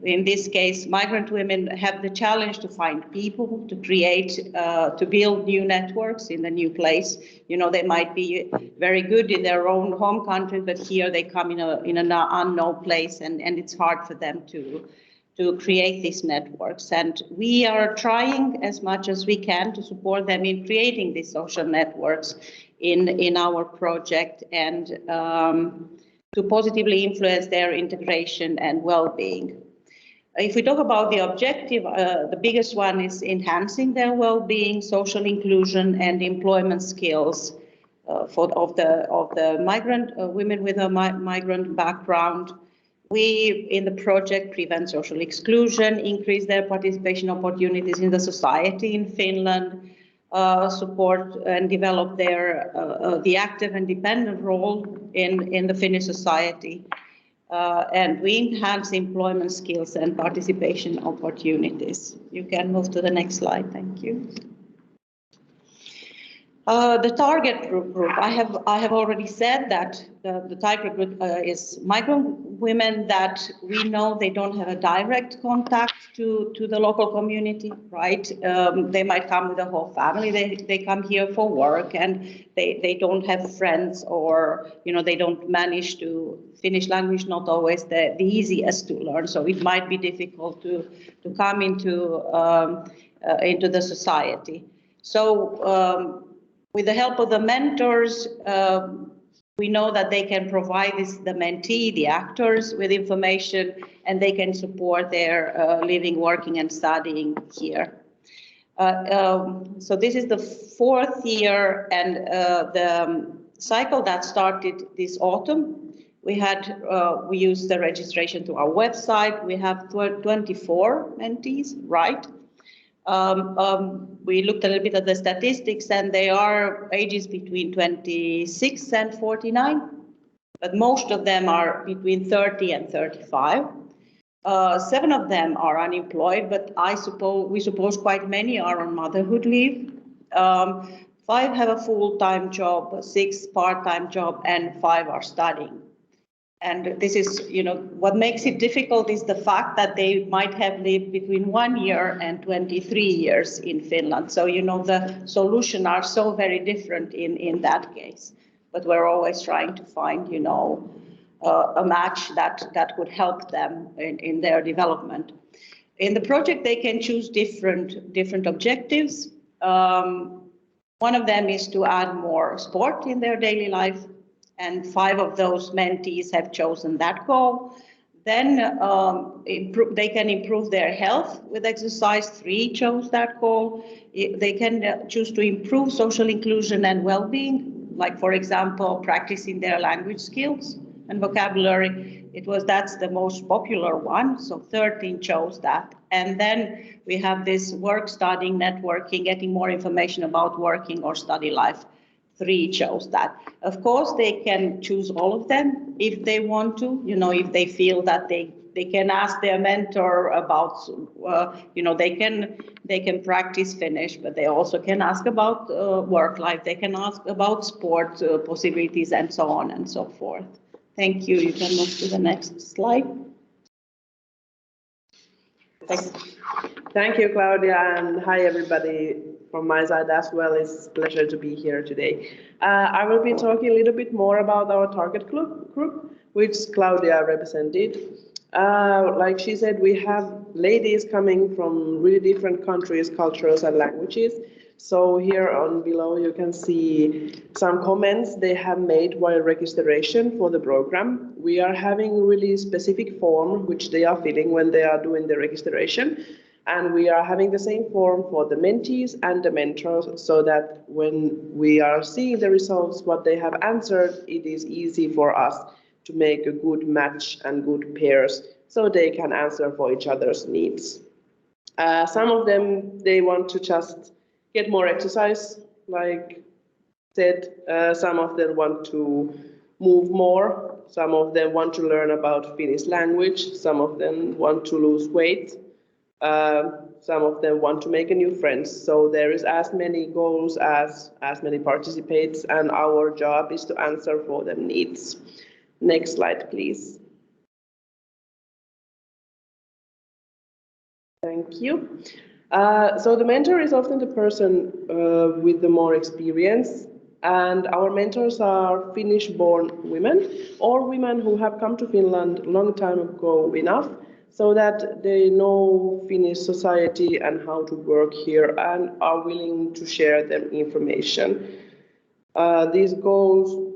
in this case, migrant women have the challenge to find people, to create, to build new networks in the new place. They might be very good in their own home country, but here they come in an unknown place, and it's hard for them to create these networks. And we are trying as much as we can to support them in creating these social networks in our project, and to positively influence their integration and well-being. If we talk about the objective, the biggest one is enhancing their well-being, social inclusion, and employment skills of the migrant women with a migrant background. We, in the project, prevent social exclusion, increase their participation opportunities in the society in Finland, support and develop the active and dependent role in the Finnish society. And we enhance employment skills and participation opportunities. You can move to the next slide. Thank you. The target group, I have already said that the target group is migrant women that we know they don't have a direct contact to the local community, right? They might come with a whole family. They come here for work, and they don't have friends, or they don't manage to. Finnish language not always the easiest to learn, so it might be difficult to come into the society. So. With the help of the mentors, We know that they can provide the mentee, the actors, with information, and they can support their living, working, and studying here. So this is the 4th year, and the cycle that started this autumn. We used the registration to our website. We have 24 mentees, right? We looked a little bit at the statistics, and they are ages between 26 and 49, but most of them are between 30 and 35. 7 of them are unemployed, but we suppose quite many are on motherhood leave. 5 have a full-time job, 6 part-time job, and 5 are studying. And this is, what makes it difficult is the fact that they might have lived between 1 year and 23 years in Finland. So, the solutions are so very different in that case. But we're always trying to find, a match that could help them in their development. In the project, they can choose different objectives. One of them is to add more sport in their daily life, and 5 of those mentees have chosen that goal. Then they can improve their health with exercise. 3 chose that goal. They can choose to improve social inclusion and well-being, like, for example, practicing their language skills and vocabulary. That's the most popular one, so 13 chose that. And then we have this work, studying, networking, getting more information about working or study life. 3 chose that. Of course, they can choose all of them if they want to, if they feel that they can ask their mentor about, they can practice Finnish, but they also can ask about work life. They can ask about sport possibilities and so on and so forth. Thank you. You can move to the next slide. Thanks. Thank you, Claudia, and hi, everybody. From my side as well, it's a pleasure to be here today. I will be talking a little bit more about our target group, which Claudia represented. Like she said, we have ladies coming from really different countries, cultures, and languages. So here on below, you can see some comments they have made while registration for the program. We are having a really specific form, which they are filling when they are doing the registration. And we are having the same form for the mentees and the mentors, so that when we are seeing the results, what they have answered, it is easy for us to make a good match and good pairs, so they can answer for each other's needs. Some of them, they want to just get more exercise, like said. Some of them want to move more. Some of them want to learn about Finnish language. Some of them want to lose weight. Some of them want to make a new friends. So there is as many goals as many participants, and our job is to answer for their needs. Next slide, please. Thank you. So the mentor is often the person with the more experience, and our mentors are Finnish-born women or women who have come to Finland a long time ago enough so that they know Finnish society and how to work here and are willing to share them information. These goals,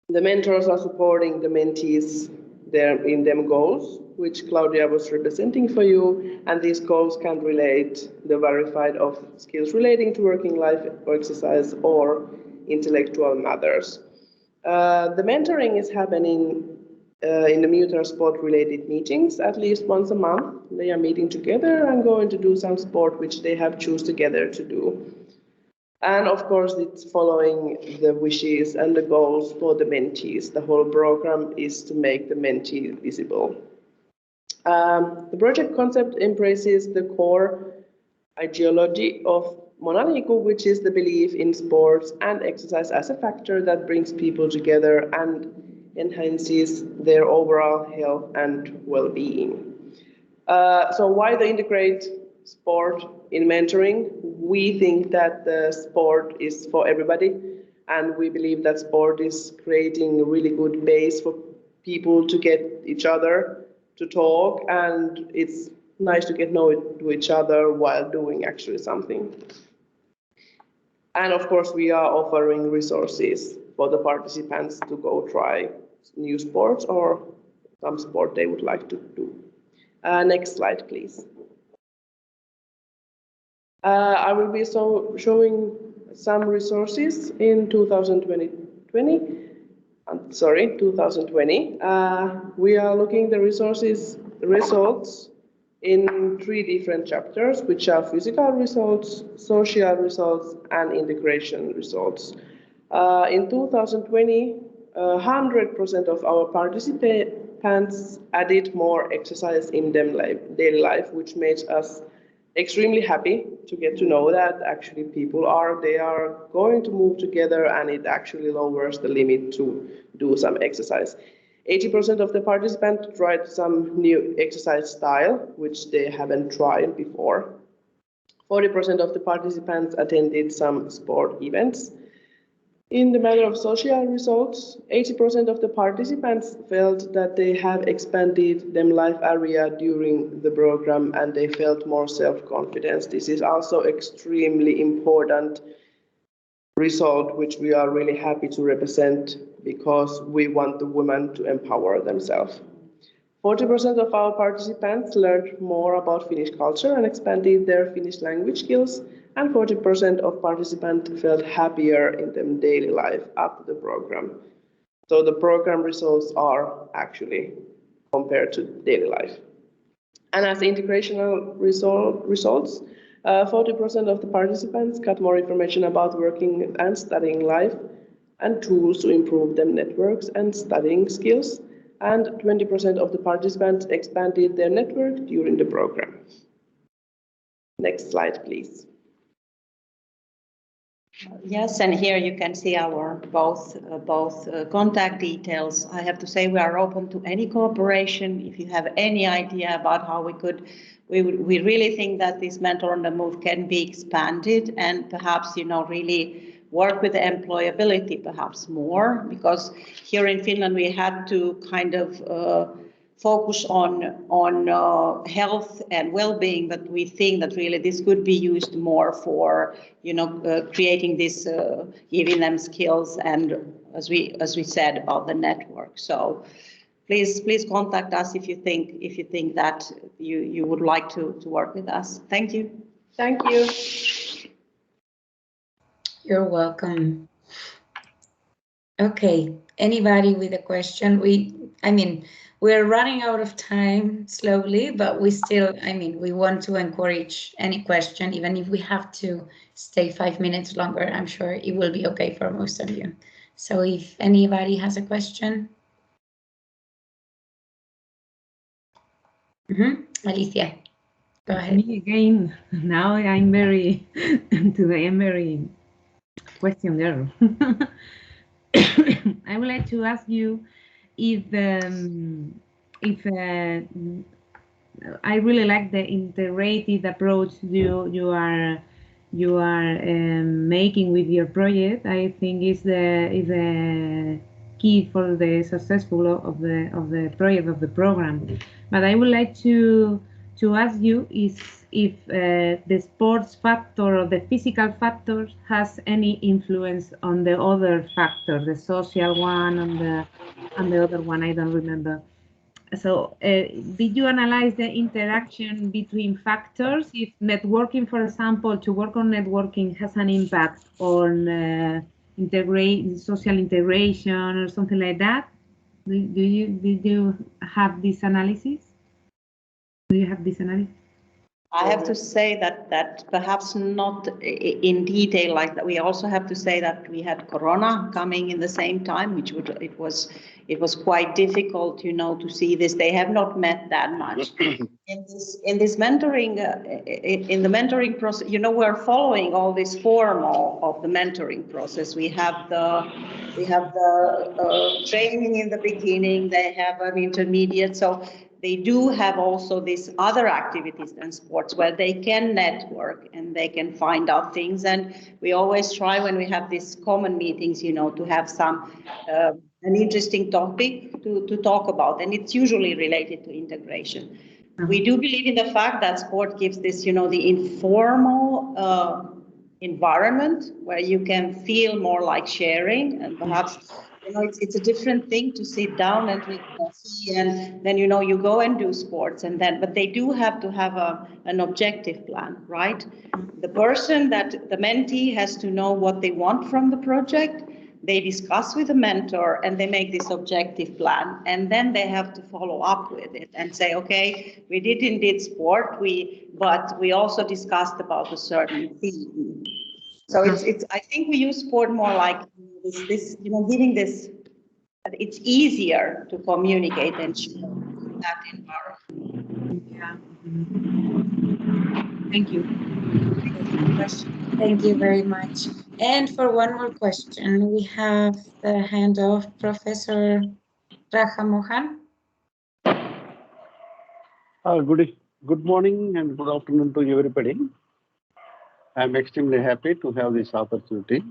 the mentors are supporting the mentees in them goals, which Claudia was representing for you, and these goals can relate the verified of skills relating to working life or exercise or intellectual matters. The mentoring is happening in the mutual sport-related meetings at least once a month. They are meeting together and going to do some sport which they have chosen together to do. And of course, it's following the wishes and the goals for the mentees. The whole program is to make the mentee visible. The project concept embraces the core ideology of Monaliiku, which is the belief in sports and exercise as a factor that brings people together and enhances their overall health and well-being. So why the integrate sport in mentoring? We think that the sport is for everybody, and we believe that sport is creating a really good base for people to get each other to talk, and it's nice to get know to each other while doing actually something. And of course, we are offering resources for the participants to go try new sports or some sport they would like to do. Next slide, please. I will be showing some resources in 2020. We are looking the results in 3 different chapters, which are physical results, social results, and integration results. In 2020, 100% of our participants added more exercise in their daily life, which makes us extremely happy to get to know that actually people are going to move together, and it actually lowers the limit to do some exercise. 80% of the participants tried some new exercise style, which they haven't tried before. 40% of the participants attended some sport events. In the matter of social results, 80% of the participants felt that they have expanded their life area during the program and they felt more self-confidence. This is also extremely important result, which we are really happy to represent because we want the women to empower themselves. 40% of our participants learned more about Finnish culture and expanded their Finnish language skills, and 40% of participants felt happier in their daily life after the program. So the program results are actually compared to daily life. And as integrational results, 40% of the participants got more information about working and studying life and tools to improve their networks and studying skills, and 20% of the participants expanded their network during the program. Next slide, please. Yes, and here you can see our both contact details. I have to say we are open to any cooperation. If you have any idea about how we really think that this Mentor on the Move can be expanded and perhaps, really work with the employability perhaps more, because here in Finland we had to kind of focus on health and well-being, but we think that really this could be used more for creating this, giving them skills, and as we said about the network. So please contact us if you think that you would like to work with us. Thank you. Thank you. You're welcome. Okay, anybody with a question? We're running out of time slowly, but we still, we want to encourage any question, even if we have to stay 5 minutes longer. I'm sure it will be okay for most of you. So if anybody has a question. Alicia, go ahead. Me again. Now I'm very question girl. I would like to ask you if I really like the integrated approach you are making with your project. I think is the key for the successful of the project, of the program. But I would like to ask you if the sports factor or the physical factor has any influence on the other factor, the social one and the other one, I don't remember. So did you analyze the interaction between factors? If networking, for example, to work on networking has an impact on social integration or something like that? Did you have this analysis? Do you have this analysis? I have to say that perhaps not in detail like that. We also have to say that we had Corona coming in the same time, which it was quite difficult, to see this. They have not met that much. In this mentoring, in the mentoring process, we're following all this form of the mentoring process. We have the training in the beginning. They have an intermediate. So they do have also these other activities and sports where they can network and they can find out things. And we always try, when we have these common meetings, to have some an interesting topic to talk about, and it's usually related to integration. We do believe in the fact that sport gives this, the informal environment where you can feel more like sharing, and perhaps it's a different thing to sit down and drink coffee and then you go and do sports, and then but they do have to have an objective plan, right? The person, that the mentee has to know what they want from the project. They discuss with the mentor and they make this objective plan, and then they have to follow up with it and say, okay, we did indeed sport, but we also discussed about a certain theme. So it's I think we use sport more like this giving this, it's easier to communicate and share in that environment. Yeah. Thank you. Thank you very much. And for one more question, we have the hand of Professor Raja Mohan. Good morning and good afternoon to everybody. I am extremely happy to have this opportunity.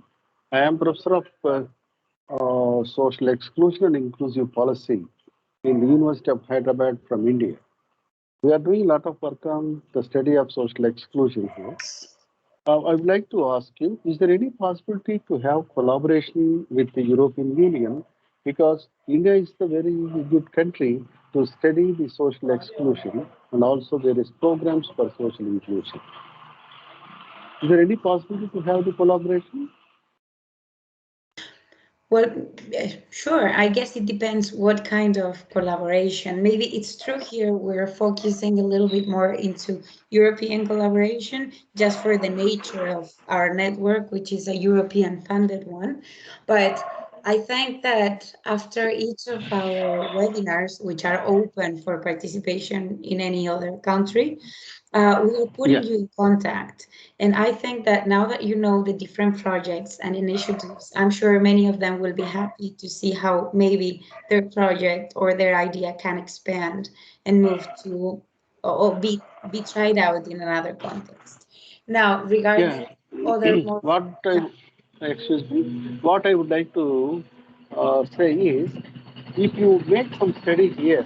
I am Professor of Social Exclusion and Inclusive Policy in the University of Hyderabad from India. We are doing a lot of work on the study of social exclusion here. I would like to ask you, is there any possibility to have collaboration with the European Union? Because India is a very good country to study the social exclusion, and also there is programs for social inclusion. Is there any possibility to have the collaboration? Well, sure. I guess it depends what kind of collaboration. Maybe it's true here we're focusing a little bit more into European collaboration just for the nature of our network, which is a European funded one. But I think that after each of our webinars, which are open for participation in any other country, we are putting you in contact. And I think that now that you know the different projects and initiatives, I'm sure many of them will be happy to see how maybe their project or their idea can expand and move to or be tried out in another context. Now, regarding other more... Excuse me, what I would like to say is, if you make some study here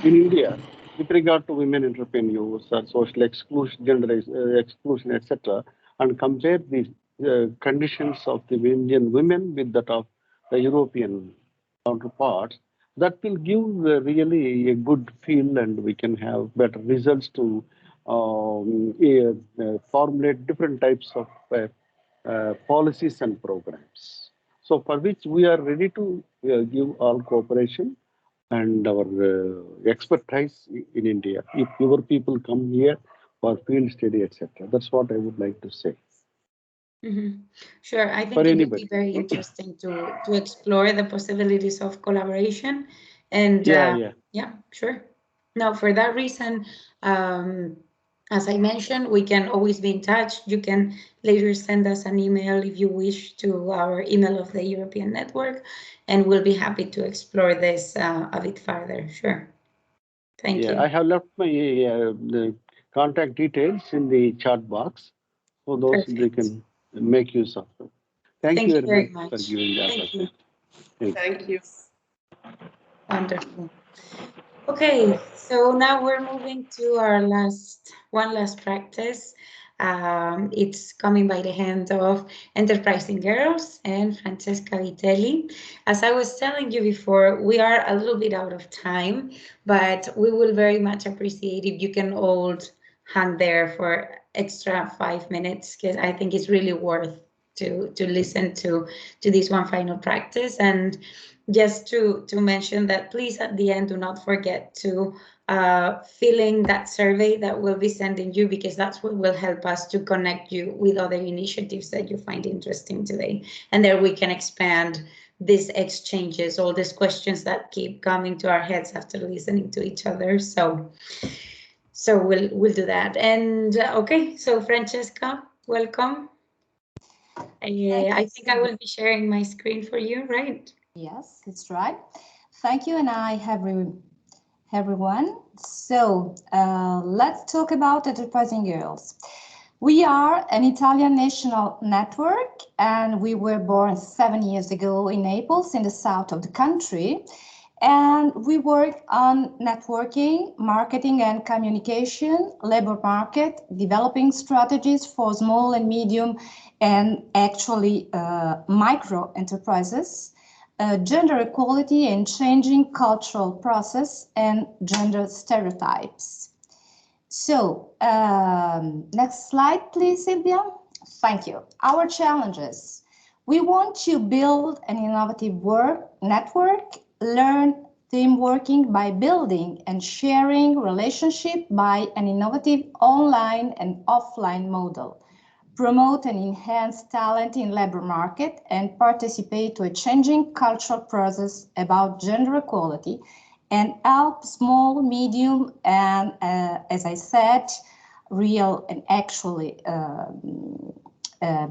in India with regard to women entrepreneurs or social exclusion, gender exclusion, etc., and compare the conditions of the Indian women with that of the European counterparts, that will give really a good feel, and we can have better results to formulate different types of policies and programs. So for which we are ready to give all cooperation and our expertise in India. If your people come here for field study, etc. That's what I would like to say. Mm-hmm. Sure, I think it would be very interesting to explore the possibilities of collaboration. And yeah, sure. Now, for that reason, as I mentioned, we can always be in touch. You can later send us an email if you wish to our email of the European Network, and we'll be happy to explore this a bit further. Sure. Thank you. I have left my the contact details in the chat box, so those they can make use of them. Thank you very much for giving the opportunity. Thank you. Wonderful. Okay, so now we're moving to our one last practice. It's coming by the hand of Enterprising Girls and Francesca Vitelli. As I was telling you before, we are a little bit out of time, but we will very much appreciate if you can all hang there for extra 5 minutes, because I think it's really worth to listen to this one final practice. And just to mention that, please at the end do not forget to fill in that survey that we'll be sending you, because that's what will help us to connect you with other initiatives that you find interesting today. And there we can expand these exchanges, all these questions that keep coming to our heads after listening to each other. So we'll do that. And okay, so Francesca, welcome. I think I will be sharing my screen for you, right? Yes, that's right. Thank you, and I have everyone. So let's talk about Enterprising Girls. We are an Italian national network, and we were born 7 years ago in Naples, in the south of the country. And we work on networking, marketing and communication, labor market, developing strategies for small and medium and actually micro enterprises, gender equality and changing cultural process and gender stereotypes. So next slide, please, Sylvia. Thank you. Our challenges. We want to build an innovative work network, learn team working by building and sharing relationship by an innovative online and offline model, promote and enhance talent in labor market, and participate to a changing cultural process about gender equality, and help small, medium, and as I said, real and actually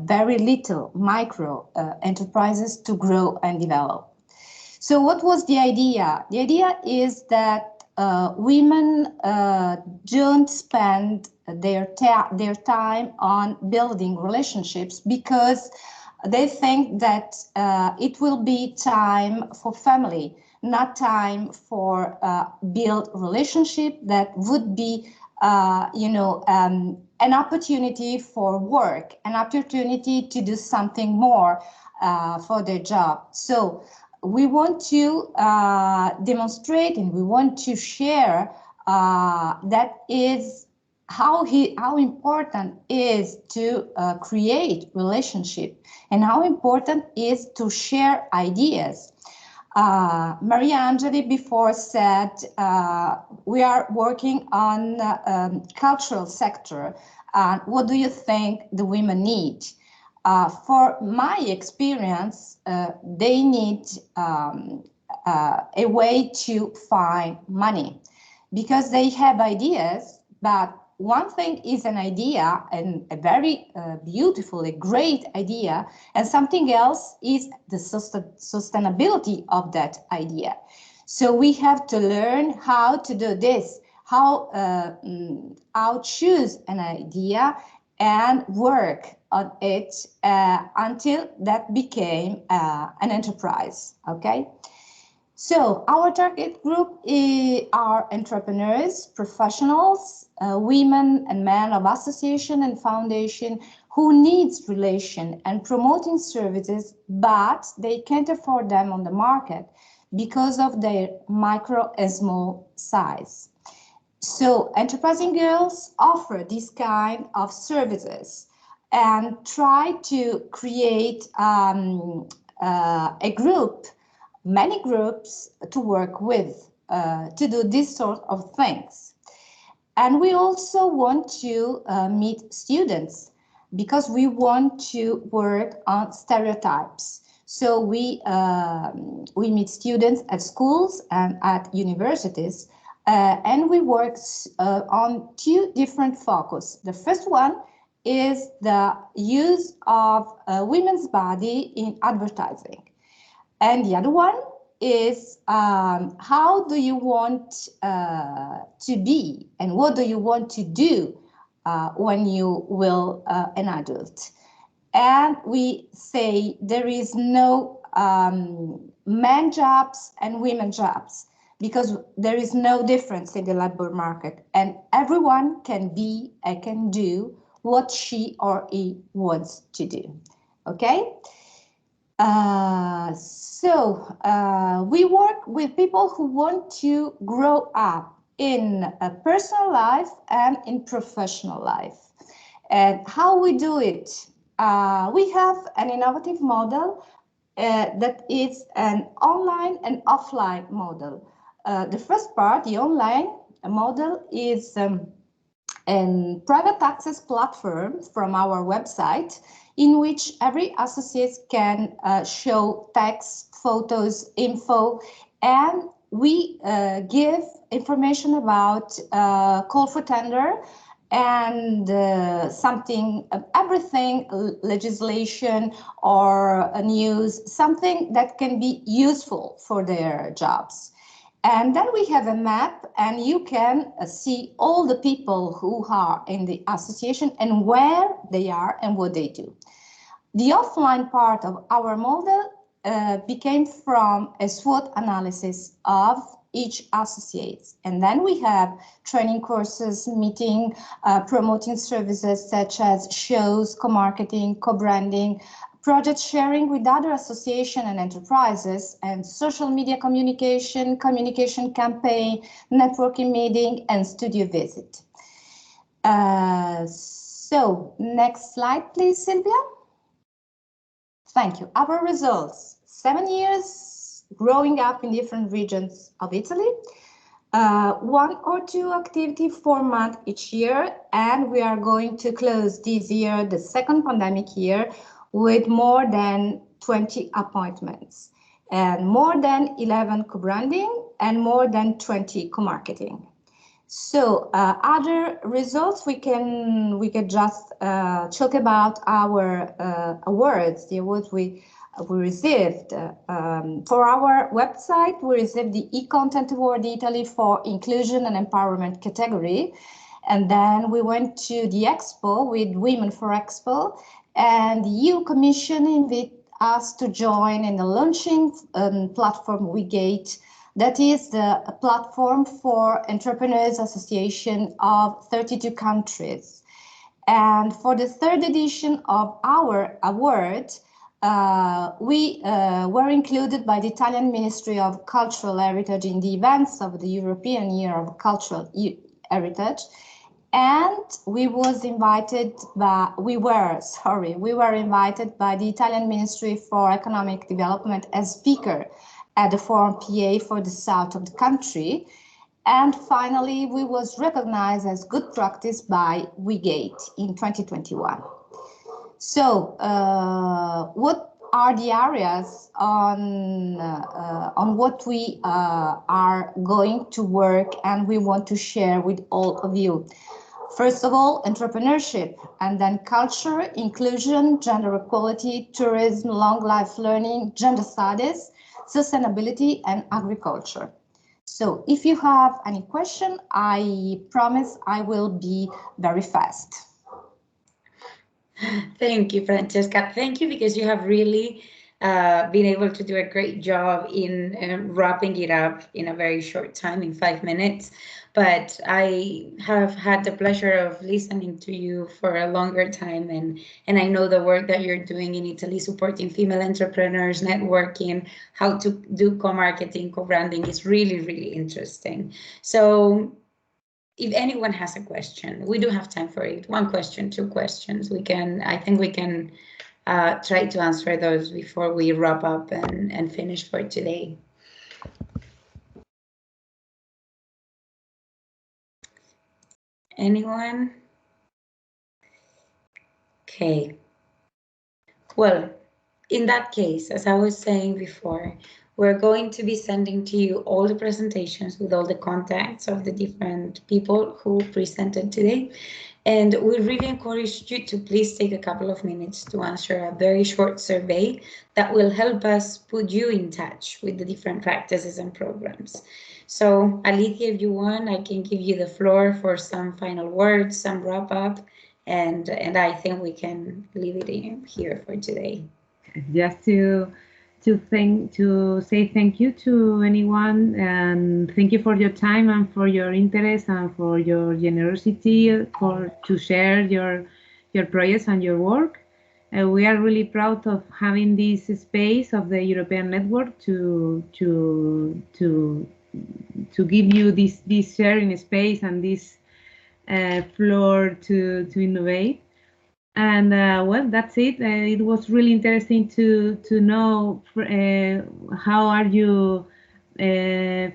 very little micro enterprises to grow and develop. So what was the idea? The idea is that women don't spend their time on building relationships because they think that it will be time for family, not time for build relationship that would be, an opportunity for work, an opportunity to do something more for their job. So we want to demonstrate and we want to share that is how important is to create relationship and how important is to share ideas. Maria Angeli before said we are working on cultural sector. What do you think the women need? For my experience, they need a way to find money because they have ideas, but one thing is an idea and a very beautiful, a great idea, and something else is the sustainability of that idea. So we have to learn how to do this, how choose an idea and work on it until that became an enterprise, okay? So our target group are entrepreneurs, professionals, women and men of association and foundation who needs relation and promoting services, but they can't afford them on the market because of their micro and small size. So Enterprising Girls offer this kind of services and try to create a group, many groups to work with, to do this sort of things. And we also want to meet students because we want to work on stereotypes. So we meet students at schools and at universities, and we work on two different focus. The first one is the use of women's body in advertising. And the other one is how do you want to be and what do you want to do when you will an adult. And we say there is no men jobs and women jobs because there is no difference in the labor market and everyone can be and can do what she or he wants to do, okay? We work with people who want to grow up in a personal life and in professional life. And how we do it? We have an innovative model that is an online and offline model. The first part, the online model, is a private access platform from our website in which every associate can show text, photos, info, and we give information about call for tender and everything, legislation or news, something that can be useful for their jobs. And then we have a map and you can see all the people who are in the association and where they are and what they do. The offline part of our model became from a SWOT analysis of each associate. And then we have training courses, meeting, promoting services such as shows, co-marketing, co-branding, project sharing with other associations and enterprises, and social media communication, communication campaign, networking meeting, and studio visit. So next slide, please, Sylvia. Thank you. Our results: 7 years growing up in different regions of Italy, 1 or 2 activity 4 months each year, and we are going to close this year, the second pandemic year, with more than 20 appointments and more than 11 co-branding and more than 20 co-marketing. So other results, we can just talk about our awards, the awards we received. For our website, we received the e-content award Italy for inclusion and empowerment category. And then we went to the expo with Women for Expo, and the EU Commission invited us to join in the launching platform WeGate. That is the platform for entrepreneurs association of 32 countries. And for the 3rd edition of our award, we were included by the Italian Ministry of Cultural Heritage in the events of the European Year of Cultural Heritage. And we were invited by the Italian Ministry for Economic Development as speaker at the Forum PA for the south of the country. And finally, we was recognized as good practice by WeGate in 2021. So what are the areas on what we are going to work and we want to share with all of you? First of all, entrepreneurship, and then culture, inclusion, gender equality, tourism, long life learning, gender studies, sustainability, and agriculture. So if you have any question, I promise I will be very fast. Thank you, Francesca. Thank you, because you have really been able to do a great job in wrapping it up in a very short time, in 5 minutes. But I have had the pleasure of listening to you for a longer time, and I know the work that you're doing in Italy, supporting female entrepreneurs, networking, how to do co-marketing, co-branding is really, really interesting. So if anyone has a question, we do have time for it. 1 question, 2 questions. I think we can try to answer those before we wrap up and finish for today. Anyone? Okay. Well, in that case, as I was saying before, we're going to be sending to you all the presentations with all the contacts of the different people who presented today. And we really encourage you to please take a couple of minutes to answer a very short survey that will help us put you in touch with the different practices and programs. So Alicia, if you want, I can give you the floor for some final words, some wrap up, and I think we can leave it in here for today. Just to say thank you to anyone, and thank you for your time and for your interest and for your generosity to share your projects and your work. We are really proud of having this space of the European network to give you this sharing space and this floor to innovate. And well, that's it. It was really interesting to know how are you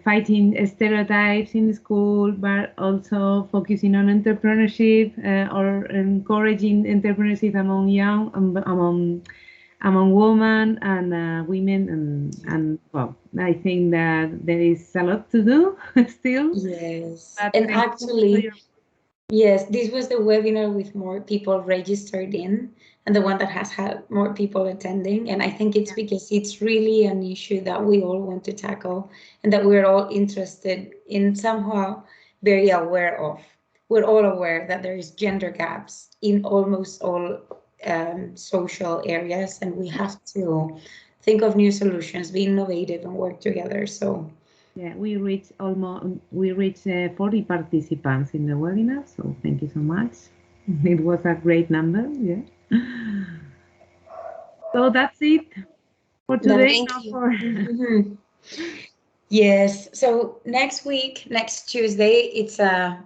fighting stereotypes in school, but also focusing on entrepreneurship or encouraging entrepreneurship among among women and women, and well, I think that there is a lot to do still. Yes, and actually, yes, this was the webinar with more people registered in, and the one that has had more people attending. And I think it's because it's really an issue that we all want to tackle and that we're all interested in, somehow very aware of. We're all aware that there is gender gaps in almost all social areas, and we have to think of new solutions, be innovative, and work together. So yeah, we reached 40 participants in the webinar, so thank you so much. It was a great number, yeah. So that's it for today. Thank you. Yes, so next week, next Tuesday, it's a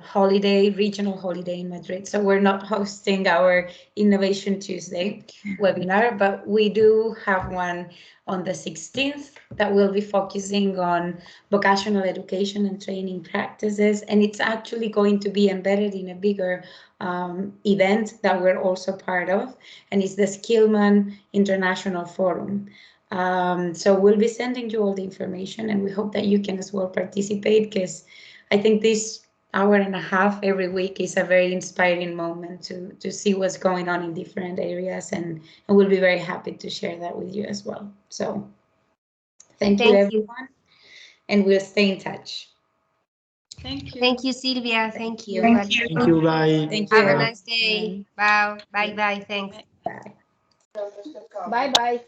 holiday, regional holiday in Madrid. So we're not hosting our Innovation Tuesday webinar, but we do have one on the 16th that will be focusing on vocational education and training practices. And it's actually going to be embedded in a bigger event that we're also part of, and it's the Skillman International Forum. So we'll be sending you all the information, and we hope that you can as well participate, because I think this hour and a half every week is a very inspiring moment to see what's going on in different areas, and we'll be very happy to share that with you as well. So thank you, everyone, and we'll stay in touch. Thank you. Thank you, Silvia. Thank you. Thank you. Thank you. Bye. Thank you. Have a nice day. Bye. Bye. Bye. Thanks. Bye. Bye bye.